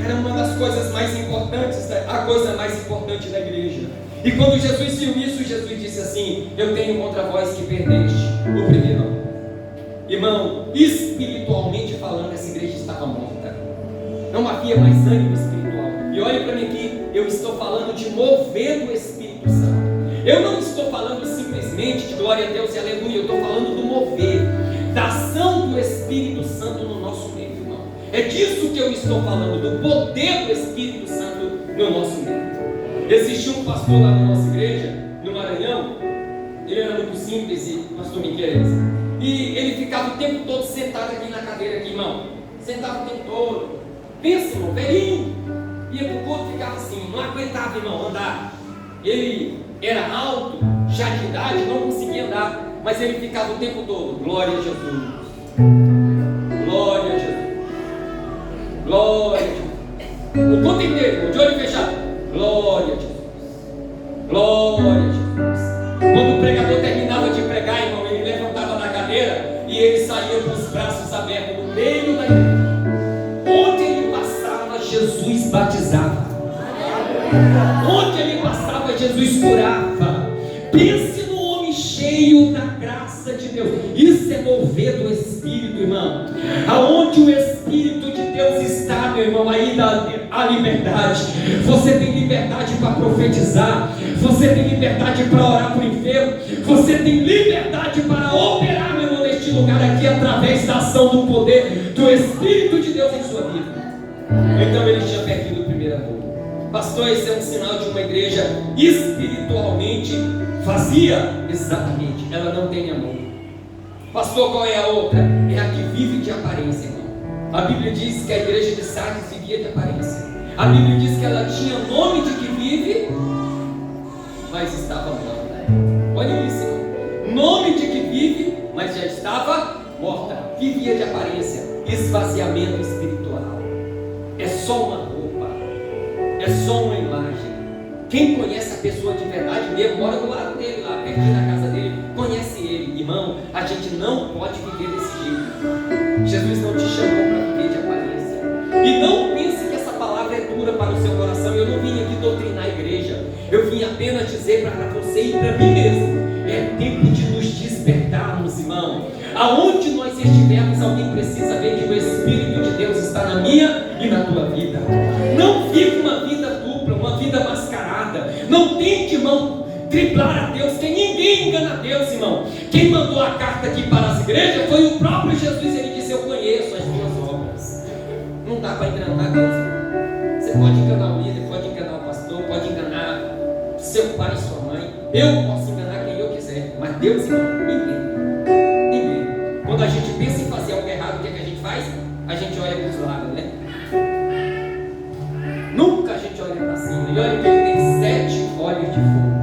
era uma das coisas mais importantes, a coisa mais importante da igreja. E quando Jesus viu isso, Jesus disse assim: eu tenho contra vós que perdeste o primeiro. Irmão, espiritualmente falando, essa igreja estava morta. Não havia mais ânimo espiritual. E olhe para mim aqui, eu estou falando de mover do Espírito Santo. Eu não estou falando simplesmente de glória a Deus e aleluia. Eu estou falando do mover, da ação do Espírito Santo no nosso meio, irmão. É disso que eu estou falando, do poder do Espírito Santo no nosso meio. Existiu um pastor lá na nossa igreja, no Maranhão. Ele era muito simples, pastor Miquelis. E ele ficava o tempo todo sentado aqui na cadeira aqui, irmão. Sentava o tempo todo. Pensa, irmão, velhinho. Ia pro culto, ficava assim, não aguentava, irmão, andar. Ele era alto, já de idade, não conseguia andar. Mas ele ficava o tempo todo: glória a Jesus, glória a Jesus, glória a Jesus. O culto inteiro, de olho fechado: glória a Jesus, glória a Jesus. Quando o pregador terminava de pregar, irmão, ele levantava na cadeira e ele saía com os braços abertos no meio da igreja. Onde ele passava, Jesus batizava. Jesus curava. Pense no homem cheio da graça de Deus. Isso é mover do Espírito, irmão. Aonde o Espírito de Deus está, meu irmão, aí há liberdade. Você tem liberdade para profetizar. Você tem liberdade para orar por enfermo. Você tem liberdade para operar, meu irmão, neste lugar aqui, através da ação do poder do Espírito de Deus em sua vida. Então ele tinha perdido o primeiro amor. Pastor, esse é um sinal de uma igreja espiritualmente vazia. Exatamente, ela não tem amor. Pastor, qual é a outra? É a que vive de aparência, irmão. A Bíblia diz que a igreja de Sardes vivia de aparência. A Bíblia diz que ela tinha nome de que vive, mas estava morta. Olha isso, irmão. Nome de que vive, mas já estava morta. Vivia de aparência. Esvaziamento espiritual. É só uma roupa, é só uma imagem. Quem conhece a pessoa de verdade mesmo, mora do lado dele, lá pertinho da casa dele, conhece ele. Irmão, a gente não pode viver desse jeito. Jesus não te chamou para viver de aparência. E não pense que essa palavra é dura para o seu coração. Eu não vim aqui doutrinar a igreja. Eu vim apenas dizer para você e para mim mesmo: é tempo de nos despertarmos, irmão. Aonde nós estivermos, alguém precisa ver que o Espírito de Deus está na minha e na tua vida. Não viva uma vida dupla, uma vida mascarada. Não tente, irmão, driblar a Deus, que ninguém engana a Deus, irmão. Quem mandou a carta aqui para as igrejas foi o próprio Jesus. Ele disse: eu conheço as tuas obras. Não dá para enganar Deus, irmão. Você pode enganar o líder, pode enganar o pastor, pode enganar seu pai e sua mãe. Eu posso enganar quem eu quiser, mas Deus, irmão, ninguém. Quando a gente pensa em fazer algo errado, o que é que a gente faz? A gente olha para os lados, né? Nunca a gente olha para cima. E olha que ele tem 7 olhos de fogo.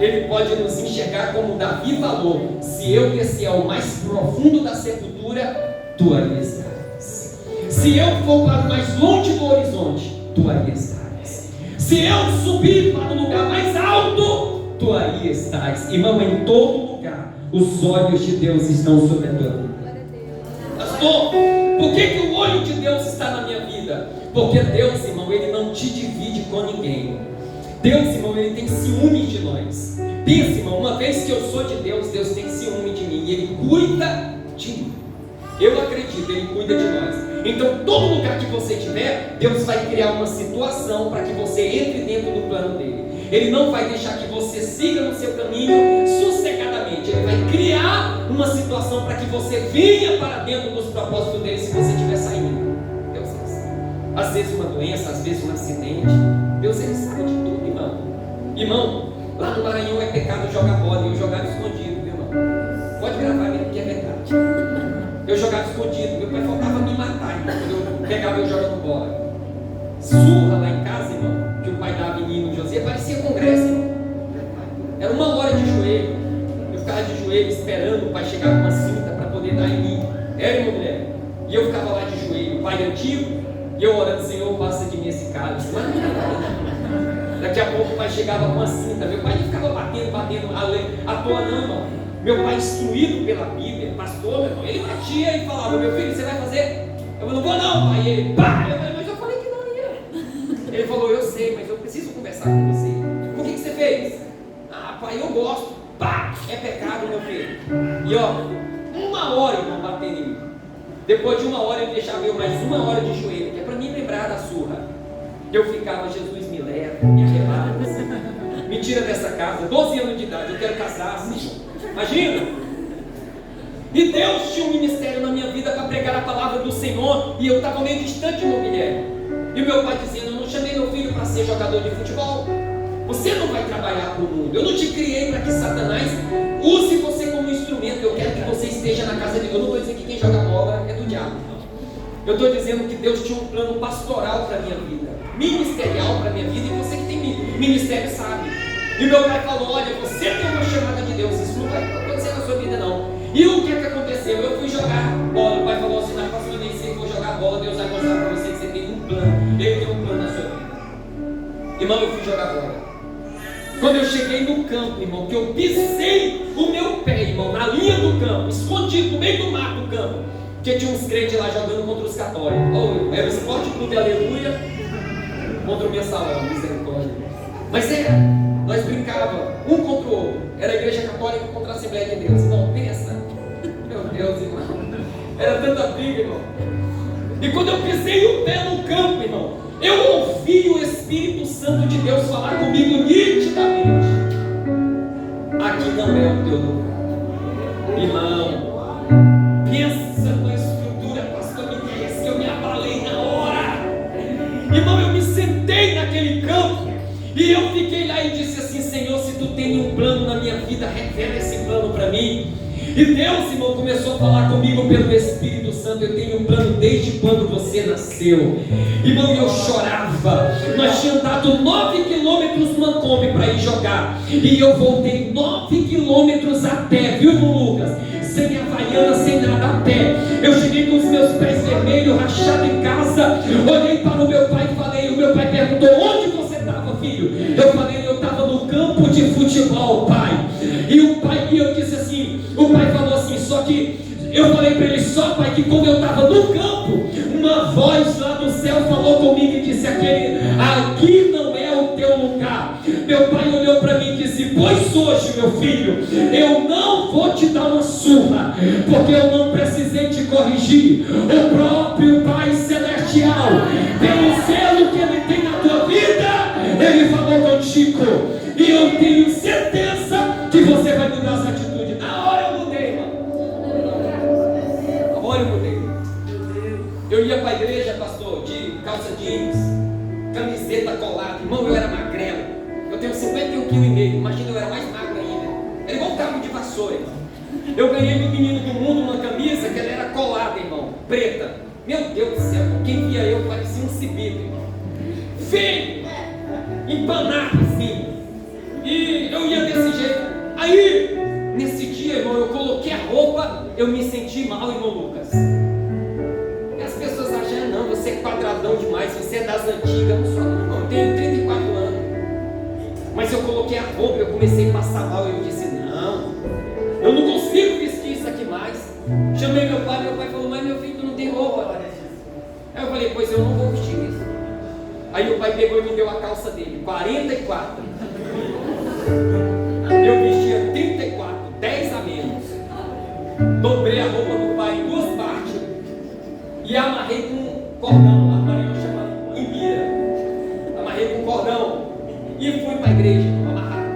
Ele pode nos enxergar como Davi falou: se eu descer ao mais profundo da sepultura, tu aí estás. Se eu for para o mais longe do horizonte, tu aí estás. Se eu subir para o lugar mais alto, tu aí estás. Irmão, em todo lugar os olhos de Deus estão sobre a tua vida. Pastor, por que o olho de Deus está na minha vida? Porque Deus, irmão, ele não te divide com ninguém. Deus, irmão, ele tem ciúme de nós. Pensa, irmão, uma vez que eu sou de Deus, Deus tem ciúme de mim e ele cuida de mim. Eu acredito, ele cuida de nós. Então, todo lugar que você estiver, Deus vai criar uma situação para que você entre dentro do plano dele. Ele não vai deixar que você siga no seu caminho sossegadamente. Ele vai criar uma situação para que você venha para dentro dos propósitos dele se você estiver saindo. Deus é assim. Às vezes uma doença, às vezes um acidente. Deus, ele sabe de tudo, irmão. Irmão, lá no Maranhão é pecado jogar bola. E eu jogava escondido, meu irmão. Pode gravar mesmo, que é verdade. Eu jogava escondido. Meu pai faltava me matar, irmão, quando eu pegava eu jogando bola. Surra lá em casa, irmão, que o pai da menina José parecia congresso, irmão. Era 1 hora de joelho. Eu ficava de joelho esperando o pai chegar com uma cinta para poder dar em mim. Era, irmão, mulher. E eu ficava lá de joelho, o pai antigo, e eu orando: Senhor, passa de mim esse cálice. Daqui a pouco o pai chegava com uma cinta. Meu pai não ficava batendo à toa, não, irmão. Meu pai, instruído pela Bíblia, pastor, meu irmão, ele batia e falava: meu filho, você vai fazer? Eu não vou não, pai. Ele, pá, mas eu falei que não ia. Ele falou: eu sei, mas eu preciso conversar com você. Por que você fez? Ah, pai, eu gosto. Pá, é pecado, meu filho. E ó, 1 hora, irmão, batendo em mim. Depois de 1 hora, ele deixava eu mais 1 hora de joelho, que é para mim lembrar da surra. Eu ficava: Jesus, me leva, me arrebata, me tira dessa casa. 12 anos de idade, eu quero casar, Senhor. Imagina! E Deus tinha um ministério na minha vida para pregar a palavra do Senhor, e eu estava meio distante do meu Guilherme. E o meu pai dizendo: eu não chamei meu filho para ser jogador de futebol. Você não vai trabalhar para o mundo. Eu não te criei para que Satanás use você como instrumento. Eu quero que você esteja na casa de Deus. Eu não estou dizendo que quem joga bola é do diabo. Eu estou dizendo que Deus tinha um plano pastoral para a minha vida, ministerial para a minha vida, e você que tem ministério sabe. E meu pai falou: olha, você tem uma chamada de Deus, isso não vai acontecer na sua vida não. E o que é que aconteceu? Eu fui jogar bola. O pai falou assim: na próxima vez que você for jogar bola, Deus vai mostrar para você que você tem um plano. Ele tem um plano na sua vida. Irmão, eu fui jogar bola. Quando eu cheguei no campo, irmão, que eu pisei o meu pé, irmão, na linha do campo, escondido no meio do mato do campo, porque tinha uns crentes lá jogando contra os católicos. Era o Esporte Clube Aleluia contra o Mensalão, misericórdia. Mas nós brincávamos um contra o outro. Era a igreja católica contra a Assembleia de Deus. Não, pensa. Meu Deus, irmão. Era tanta briga, irmão. E quando eu pisei o pé no campo, irmão, eu ouvi o Espírito Santo de Deus falar comigo nitidamente. Aqui não é o teu lugar. Irmão, pensa numa estrutura, pastor Miqueias, que eu me abalei na hora. Irmão, eu me sentei naquele campo e eu fiquei lá e disse assim: Senhor, se tu tem um plano na minha vida, revela esse plano para mim. E Deus, irmão, começou a falar comigo pelo Espírito Santo. Eu tenho um plano desde quando você nasceu. Irmão, eu chorava. Nós tínhamos andado 9 quilômetros numa Kombi para ir jogar. E eu voltei 9 quilômetros a pé, viu, irmão Lucas? Sem havaiana, sem nada, a pé. Eu cheguei com os meus pés vermelhos, rachados em casa. Olhei para o meu pai e falei. O meu pai perguntou: onde você estava, filho? Eu falei: eu estava no campo de futebol, pai. E eu disse assim, o pai falou assim, só que eu falei para ele: só, pai, que quando eu estava no campo, uma voz lá do céu falou comigo e disse: aqui não é o teu lugar. Meu pai olhou para mim e disse: pois hoje, meu filho, eu não vou te dar uma surra, porque eu não precisei te corrigir. O próprio Pai Celestial, pelo selo que Ele tem na tua vida, Ele falou contigo. E eu tenho certeza que você vai mudar essa atitude. Na hora eu mudei, irmão. Na hora eu mudei. Eu ia para a igreja, pastor, de calça jeans, camiseta colada. Irmão, eu era magrelo. Eu tenho 51,5 kg. Imagina, eu era mais magro ainda. Era igual um cabo de vassoura, irmão. Eu ganhei do menino do mundo uma camisa que ela era colada, irmão, preta. Meu Deus do céu, quem via eu parecia um cibido, irmão. Feio, empanado assim. E eu ia desse jeito. Aí, nesse dia, irmão, eu coloquei a roupa, eu me senti mal, irmão Lucas. E as pessoas acham: não, você é quadradão demais, você é das antigas. Eu não sou, não, eu tenho 34 anos. Mas eu coloquei a roupa, eu comecei a passar mal, eu disse: não, eu não consigo vestir isso aqui mais. Chamei meu pai falou: mas meu filho, tu não tem roupa. Aí eu falei: pois eu não vou vestir isso. Aí o pai pegou e me deu a calça dele, 44. Eu vestia 34, 10 a menos. Dobrei a roupa do pai em 2 partes e amarrei com cordão. A Maria chama Imbira. Amarrei com cordão e fui para a igreja amarrar.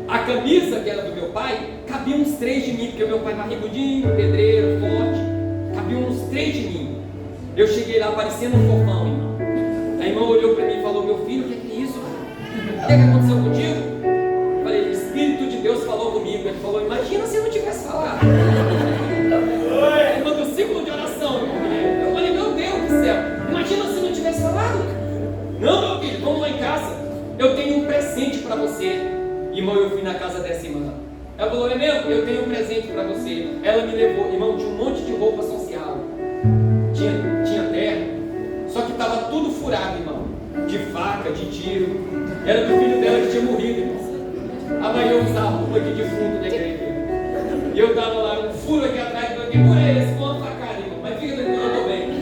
A camisa que era do meu pai, cabia uns 3 de mim, porque meu pai era ribudinho, pedreiro, forte. Cabia uns 3 de mim. Eu cheguei lá parecendo um fofão, irmão. A irmã olhou para mim e falou: meu filho, o que é isso? O que aconteceu contigo? Eu falei: o Espírito de Deus falou comigo. Ele falou: imagina se eu não tivesse falado. Ele mandou um ciclo de oração. Eu falei: meu Deus do céu, imagina se não tivesse falado. Não, meu filho, vamos lá em casa. Eu tenho um presente para você. Irmão, eu fui na casa dessa irmã. Ela falou: é mesmo? Eu tenho um presente para você. Ela me levou, irmão, tinha um monte de roupa social. Tinha terra. Só que estava tudo furado, irmão. De faca, de tiro. Era do filho dela que tinha morrido, irmão. A mãe eu usava a roupa aqui de fundo da igreja. E eu dava lá um furo aqui atrás. Que por é esse? Com uma facada, irmão. Mas fica tranquilo, eu estou bem.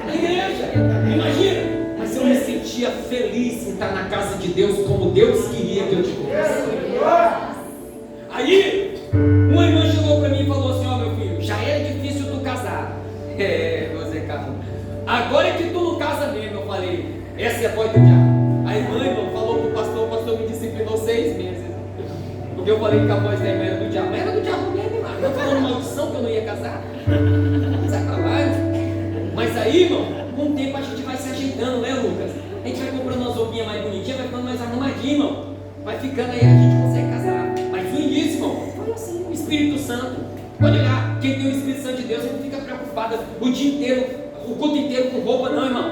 Na igreja, imagina. Mas eu me sentia feliz em estar na casa de Deus como Deus queria que eu tivesse. Aí, uma irmã chegou para mim e falou assim: ó, meu filho, já era difícil tu casar. Você casa. Agora é que tu não casa mesmo. Eu falei: essa é a voz do diabo. A irmã, irmão, falou pro pastor, o pastor me disciplinou 6 meses. Porque eu falei que a voz da irmã era do diabo. Mas era do diabo mesmo, irmão. Não falando maldição que eu não ia casar. Sacanagem. Mas aí, irmão, com o tempo a gente vai se ajeitando, né, Lucas? A gente vai comprando umas roupinhas mais bonitinhas, vai ficando mais arrumadinho, irmão. Vai ficando aí, a gente consegue casar. Mas no início, irmão, foi assim, o Espírito Santo. Pode olhar, quem tem o Espírito Santo de Deus, ele não fica preocupado o dia inteiro, o culto inteiro com roupa, não, irmão.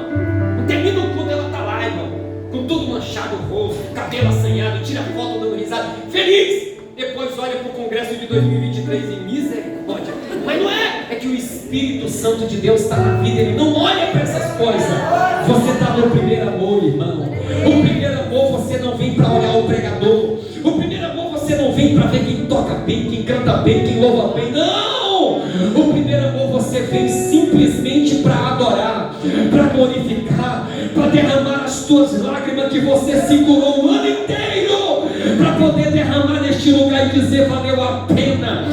Não termina o culto, ela tá lá, irmão, com tudo manchado o rosto, cabelo assanhado, tira foto dando risada, feliz. Depois olha para o congresso de 2023 e misericórdia. Mas não é que o Espírito Santo de Deus está na vida, ele não olha para essas coisas. Você está no primeiro amor, irmão. O primeiro amor, você não vem para olhar o pregador. O primeiro amor, você não vem para ver quem toca bem, quem canta bem, quem louva bem. Não! O primeiro amor, você vem simplesmente para adorar. para glorificar, para derramar as tuas lágrimas que você segurou o ano inteiro, para poder derramar neste lugar e dizer: valeu a pena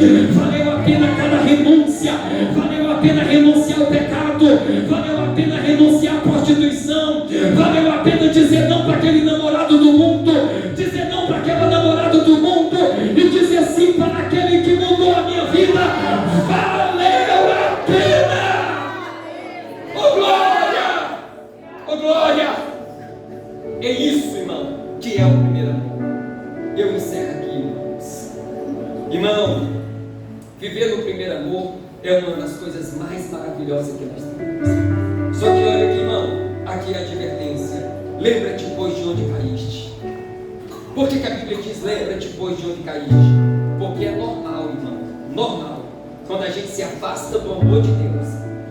cada renúncia, valeu a pena renunciar ao pecado, valeu a pena renunciar à prostituição, valeu a pena dizer não para aquele namorado do mundo, dizer não para aquela namorada do mundo e dizer sim para aquele que mudou a minha vida. Valeu a pena! Oh glória! Oh glória! É isso, irmão, que é o primeiro amor. Eu encerro aqui, irmãos. Irmão, viver no primeiro amor é uma das coisas mais maravilhosas que nós temos. Só que olha aqui, irmão, aqui é a advertência: lembra-te, pois, de onde caíste. Por que a Bíblia diz lembra-te, pois, de onde caíste? Porque é normal, irmão, normal, quando a gente se afasta do amor de Deus,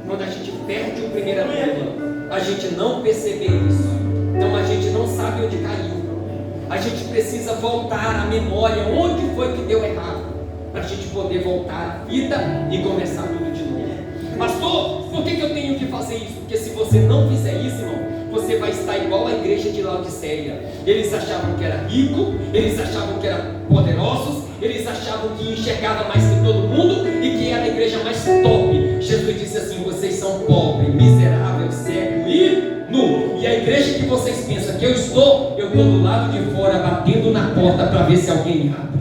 quando a gente perde o primeiro amor, irmão, a gente não perceber isso. Então a gente não sabe onde caiu. A gente precisa voltar à memória onde foi que deu errado, para a gente poder voltar à vida e começar tudo de novo. Pastor, por que eu tenho que fazer isso? Porque se você não fizer isso, irmão, você vai estar igual a igreja de Laodiceia. Eles achavam que era rico, eles achavam que eram poderosos, eles achavam que enxergava mais que todo mundo e que era a igreja mais top. Jesus disse assim: vocês são pobres, miseráveis, cego e nu. E a igreja que vocês pensam que eu estou do lado de fora batendo na porta para ver se alguém abre.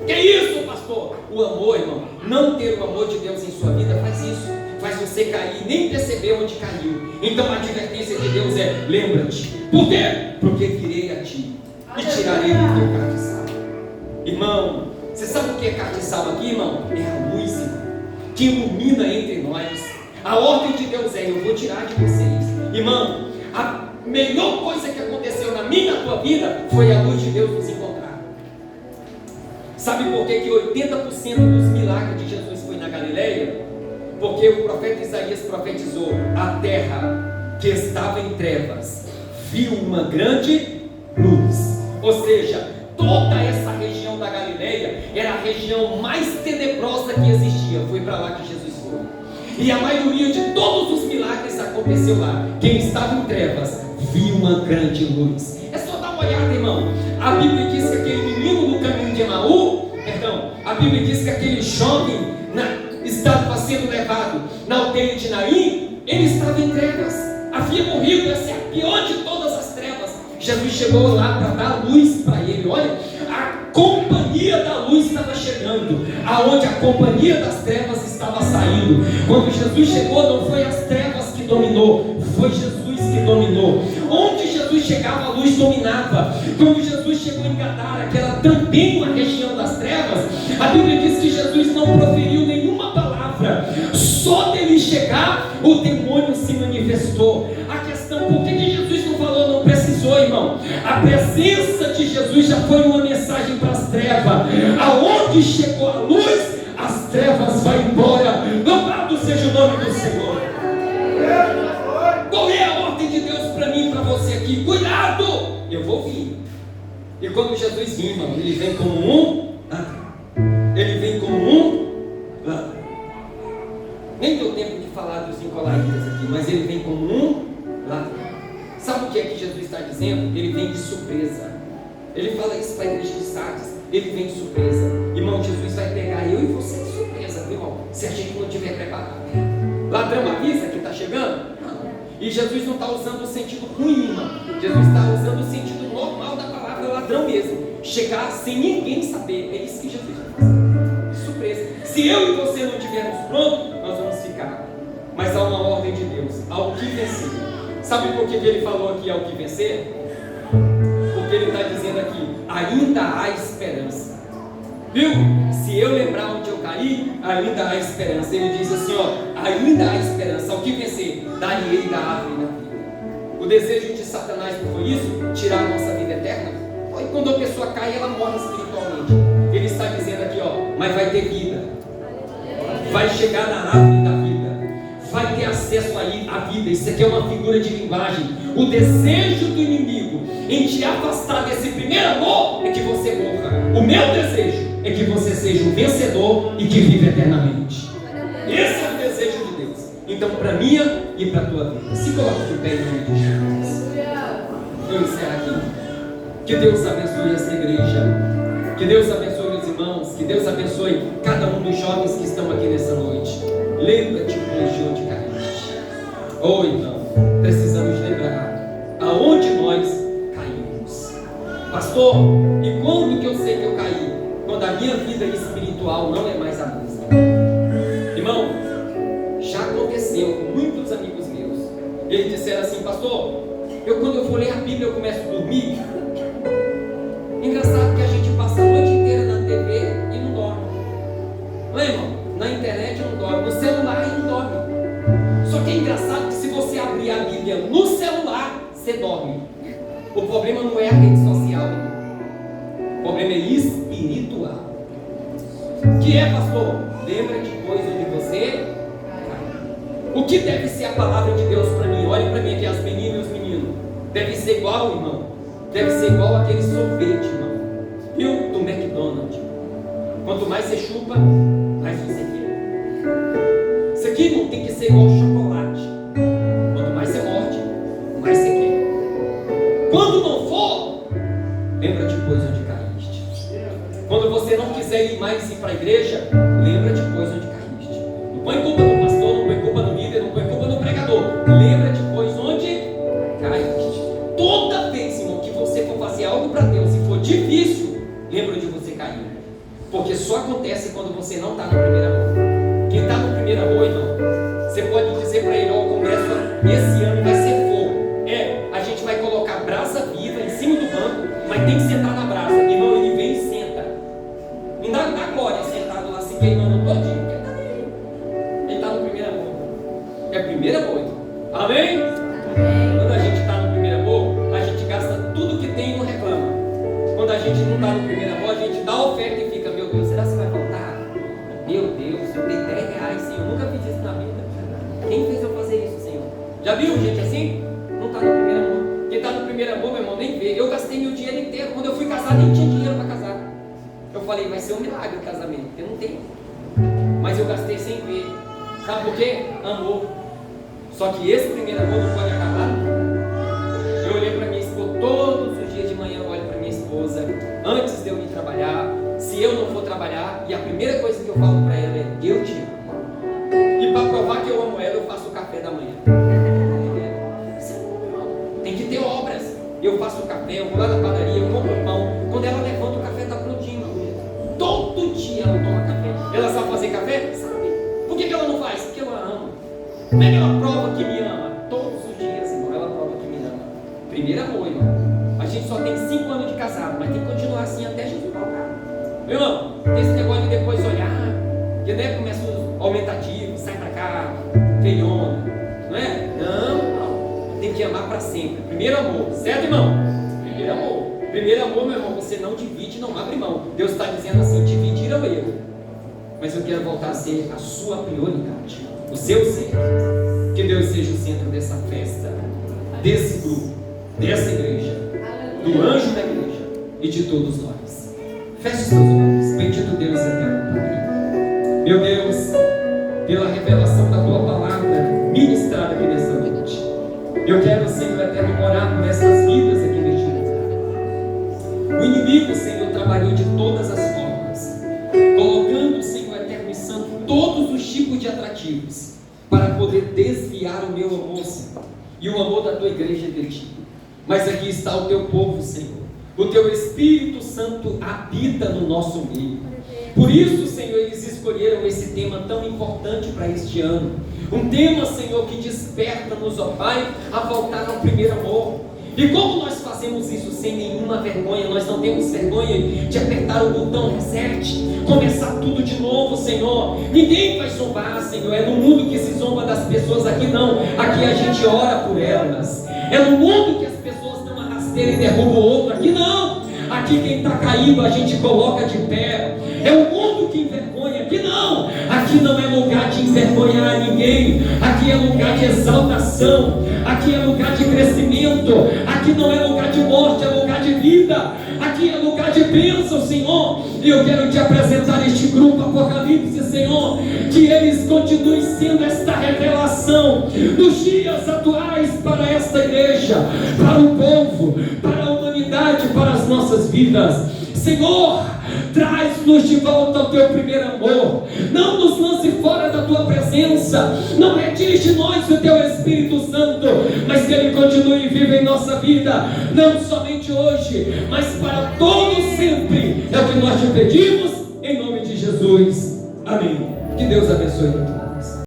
Que isso, pastor? O amor, irmão, não ter o amor de Deus em sua vida faz isso, faz você cair e nem perceber onde caiu. Então a advertência de Deus é: lembra-te. Por quê? Porque virei a ti e tirarei do teu cartiçal. Irmão, você sabe o que é cartiçal aqui, irmão? É a luz, irmão, que ilumina entre nós. A ordem de Deus é: eu vou tirar de vocês. Irmão, a melhor coisa que aconteceu na minha e na tua vida foi a luz de Deus nos encontrar. Sabe por que 80% dos milagres de Jesus foi na Galileia? Porque o profeta Isaías profetizou: a terra que estava em trevas viu uma grande luz. Ou seja, toda essa região da Galileia era a região mais tenebrosa que existia. Foi para lá que Jesus foi. E a maioria de todos os milagres aconteceu lá. Quem estava em trevas viu uma grande luz. É só dar uma olhada, irmão. A Bíblia diz que aquele menino no caminho de Emaú, a Bíblia diz que aquele jovem estava sendo levado na aldeia de Naim, ele estava em trevas, havia morrido. Essa é a pior de todas as trevas. Jesus chegou lá para dar luz para ele. Olha, a companhia da luz estava chegando, aonde a companhia das trevas estava saindo. Quando Jesus chegou, não foi as trevas que dominou, foi Jesus que dominou. Onde Jesus chegava, a luz dominava. Quando Jesus chegou em Gadara, que era também uma região das trevas, a Bíblia diz que Jesus não proferiu nenhuma palavra. Só dele chegar, o demônio se manifestou. A questão, por que Jesus não falou? Não precisou, irmão. A presença de Jesus já foi uma mensagem para as trevas. Aonde chegou a luz, as trevas vão embora. Louvado seja o nome do Senhor. Qual é a ordem de Deus para mim e para você aqui? Cuidado! Eu vou vir. E quando Jesus vir, irmão, ele vem como um ladrão. Ele vem como um ladrão. Nem deu tempo de falar dos nicolaítas aqui, mas ele vem como um ladrão. Sabe o que é que Jesus está dizendo? Ele vem de surpresa. Ele fala isso para a igreja de Sardes. Ele vem de surpresa. Irmão, Jesus vai pegar eu e você de surpresa, viu, irmão? Se a gente não estiver preparado. Ladrão avisa que está chegando? Não. E Jesus não está usando o sentido ruim, irmão. Jesus está usando o sentido normal da palavra ladrão mesmo. Chegar sem ninguém saber. É isso que Jesus vai fazer. De surpresa. Se eu e você não estivermos prontos, nós vamos ficar. Mas há uma ordem de Deus, ao que vencer. Sabe por que ele falou aqui ao que vencer? Porque ele está dizendo aqui: ainda há esperança. Viu? Se eu lembrar onde eu caí, ainda há esperança. Ele diz assim, ó: ainda há esperança. Ao que vencer, dar-lhe-ei da árvore na vida. O desejo de Satanás não foi isso? Tirar a nossa vida eterna? Foi quando a pessoa cai, ela morre espiritualmente. Ele está dizendo aqui, ó: mas vai ter vida. Vai chegar na árvore da vida. Vai ter acesso aí à vida. Isso aqui é uma figura de linguagem. O desejo do inimigo em te afastar desse primeiro amor é que você morra. O meu desejo é que você seja um vencedor e que vive eternamente. Esse é o desejo de Deus. Então, para minha e para a tua vida. Se coloque de pé em nome de Jesus. Eu encerro aqui. Que Deus abençoe essa igreja. Que Deus abençoe os irmãos. Que Deus abençoe cada um dos jovens que estão aqui nessa noite. Lembra-te, pois, de onde caíste. Oh, irmão, precisamos lembrar aonde nós caímos. Pastor, e quando que eu sei que eu caí? Quando a minha vida espiritual não é mais a mesma. Irmão, já aconteceu com muitos amigos meus. Eles disseram assim: pastor, quando eu vou ler a Bíblia eu começo a dormir. Engraçado que a gente passa a noite inteira na TV e não dorme. Não é, irmão? Na internet não dorme, no celular não dorme. Só que é engraçado que se você abrir a Bíblia no celular, você dorme. O problema não é a rede social, irmão. O problema é espiritual. Que é, pastor? Lembra de coisa onde você cai. O que deve ser a palavra de Deus para mim? Olhe para mim aqui, as meninas e os meninos. Deve ser igual, irmão. Deve ser igual aquele sorvete, irmão. Viu? Do McDonald's. Quanto mais você chupa, mais você quer. Isso aqui, irmão, tem que ser igual chocolate. Quanto mais você morde, mais você quer. Quando não for, lembra depois onde caíste. Quando você não quiser ir mais ir para a igreja, lembra depois onde caíste. Não põe culpa no pastor, não põe culpa no líder, não põe culpa no pregador. Lembra depois onde caíste. Toda vez, irmão, que você for fazer algo para Deus e for difícil, lembra onde você caiu. Porque só acontece quando você não está no primeiro amor. Quem está no primeiro amor, irmão, você pode dizer para ele: ó, o congresso esse ano vai ser fogo. A gente vai colocar brasa viva em cima do banco, mas tem que sentar na brasa. Irmão, ele vem e senta. Me dá glória sentado lá se queimando todinho. Ele está no primeiro amor. É primeiro amor, irmão. Amém? Quando a gente está no primeiro amor, a gente gasta tudo que tem e não reclama. Quando a gente não está no primeiro amor, a gente dá a oferta e fica: meu Deus, será que vai faltar? Meu Deus, eu dei R$10, Senhor, eu nunca fiz isso na vida. Quem fez eu fazer isso, Senhor? Já viu gente assim? Não está no primeiro amor. Quem está no primeiro amor, meu irmão, nem vê. Eu gastei meu dinheiro inteiro. Quando eu fui casar, nem tinha dinheiro para casar. Eu falei: vai ser um milagre o casamento. Eu não tenho. Mas eu gastei sem ver. Sabe por quê? Amor. Só que esse primeiro amor não pode acabar. Eu olhei para minha esposa todos os dias de manhã. Eu olho para minha esposa antes de eu ir trabalhar. Se eu não for trabalhar, e a primeira coisa que eu falo para ela é: eu te amo. E para provar que eu amo ela, eu faço o café da manhã. Tem que ter obras. Eu faço o café, eu vou lá na padaria, eu compro pão. Quando ela levanta, o café está prontinho. Todo dia ela toma café. Ela sabe fazer café? Sabe. Por que ela não faz? Porque ela ama. Como é que ela prova que me ama? Todos os dias, irmão, ela prova que me ama. Primeiro amor, irmão. A gente só tem 5 anos de casado, mas tem que continuar assim até Jesus voltar. Meu irmão, tem esse negócio de depois olhar, que daí começa os aumentativos, sai pra cá, feiona, não é? Não. Tem que amar para sempre. Primeiro amor, certo, irmão? Primeiro amor. Primeiro amor, meu irmão, você não divide, não abre mão. Deus está dizendo assim: dividir é o erro, mas eu quero voltar a ser a sua prioridade, o seu ser. Que Deus seja o centro dessa festa, desse grupo, dessa igreja, do anjo da igreja e de todos nós. Feche os seus olhos. Bendito Deus eterno Pai. Meu Deus, pela revelação da tua palavra ministrada aqui nessa noite, eu quero, Senhor eterno, orar por essas vidas aqui neste lugar. O inimigo, Senhor, trabalhou de todas as formas, colocando, Senhor eterno e santo, todos os tipos de atrativos para poder desviar o meu amor, Senhor, e o amor da tua igreja de ti. Mas aqui está o teu povo, Senhor. O teu Espírito Santo habita no nosso meio. Por isso, Senhor, eles escolheram esse tema tão importante para este ano. Um tema, Senhor, que desperta-nos, ó Pai, a voltar ao primeiro amor. E como nós fazemos isso sem nenhuma vergonha? Nós não temos vergonha de apertar o botão reset, começar tudo de novo, Senhor. Ninguém vai zombar, Senhor. É no mundo que se zomba das pessoas, aqui não. Aqui a gente ora por elas. É no mundo que as pessoas dão uma rasteira e derrubam o outro. Aqui não. Aqui quem está caído a gente coloca de pé. É o mundo que envergonha. Aqui não. Aqui não é lugar de envergonhar ninguém. Aqui é lugar de exaltação. Aqui é lugar de crescimento. Aqui Aqui não é lugar de morte, é lugar de vida. Aqui é lugar de bênção, Senhor. E eu quero te apresentar este grupo Apocalipse, Senhor, que eles continuem sendo esta revelação dos dias atuais para esta igreja, para o povo, para a humanidade, para as nossas vidas. Senhor, traz-nos de volta ao teu primeiro amor. Não nos lance fora da tua presença. Não retire de nós o teu Espírito Santo, mas que ele continue vivo em nossa vida, não somente hoje, mas para todo sempre. É o que nós te pedimos, em nome de Jesus. Amém. Que Deus abençoe.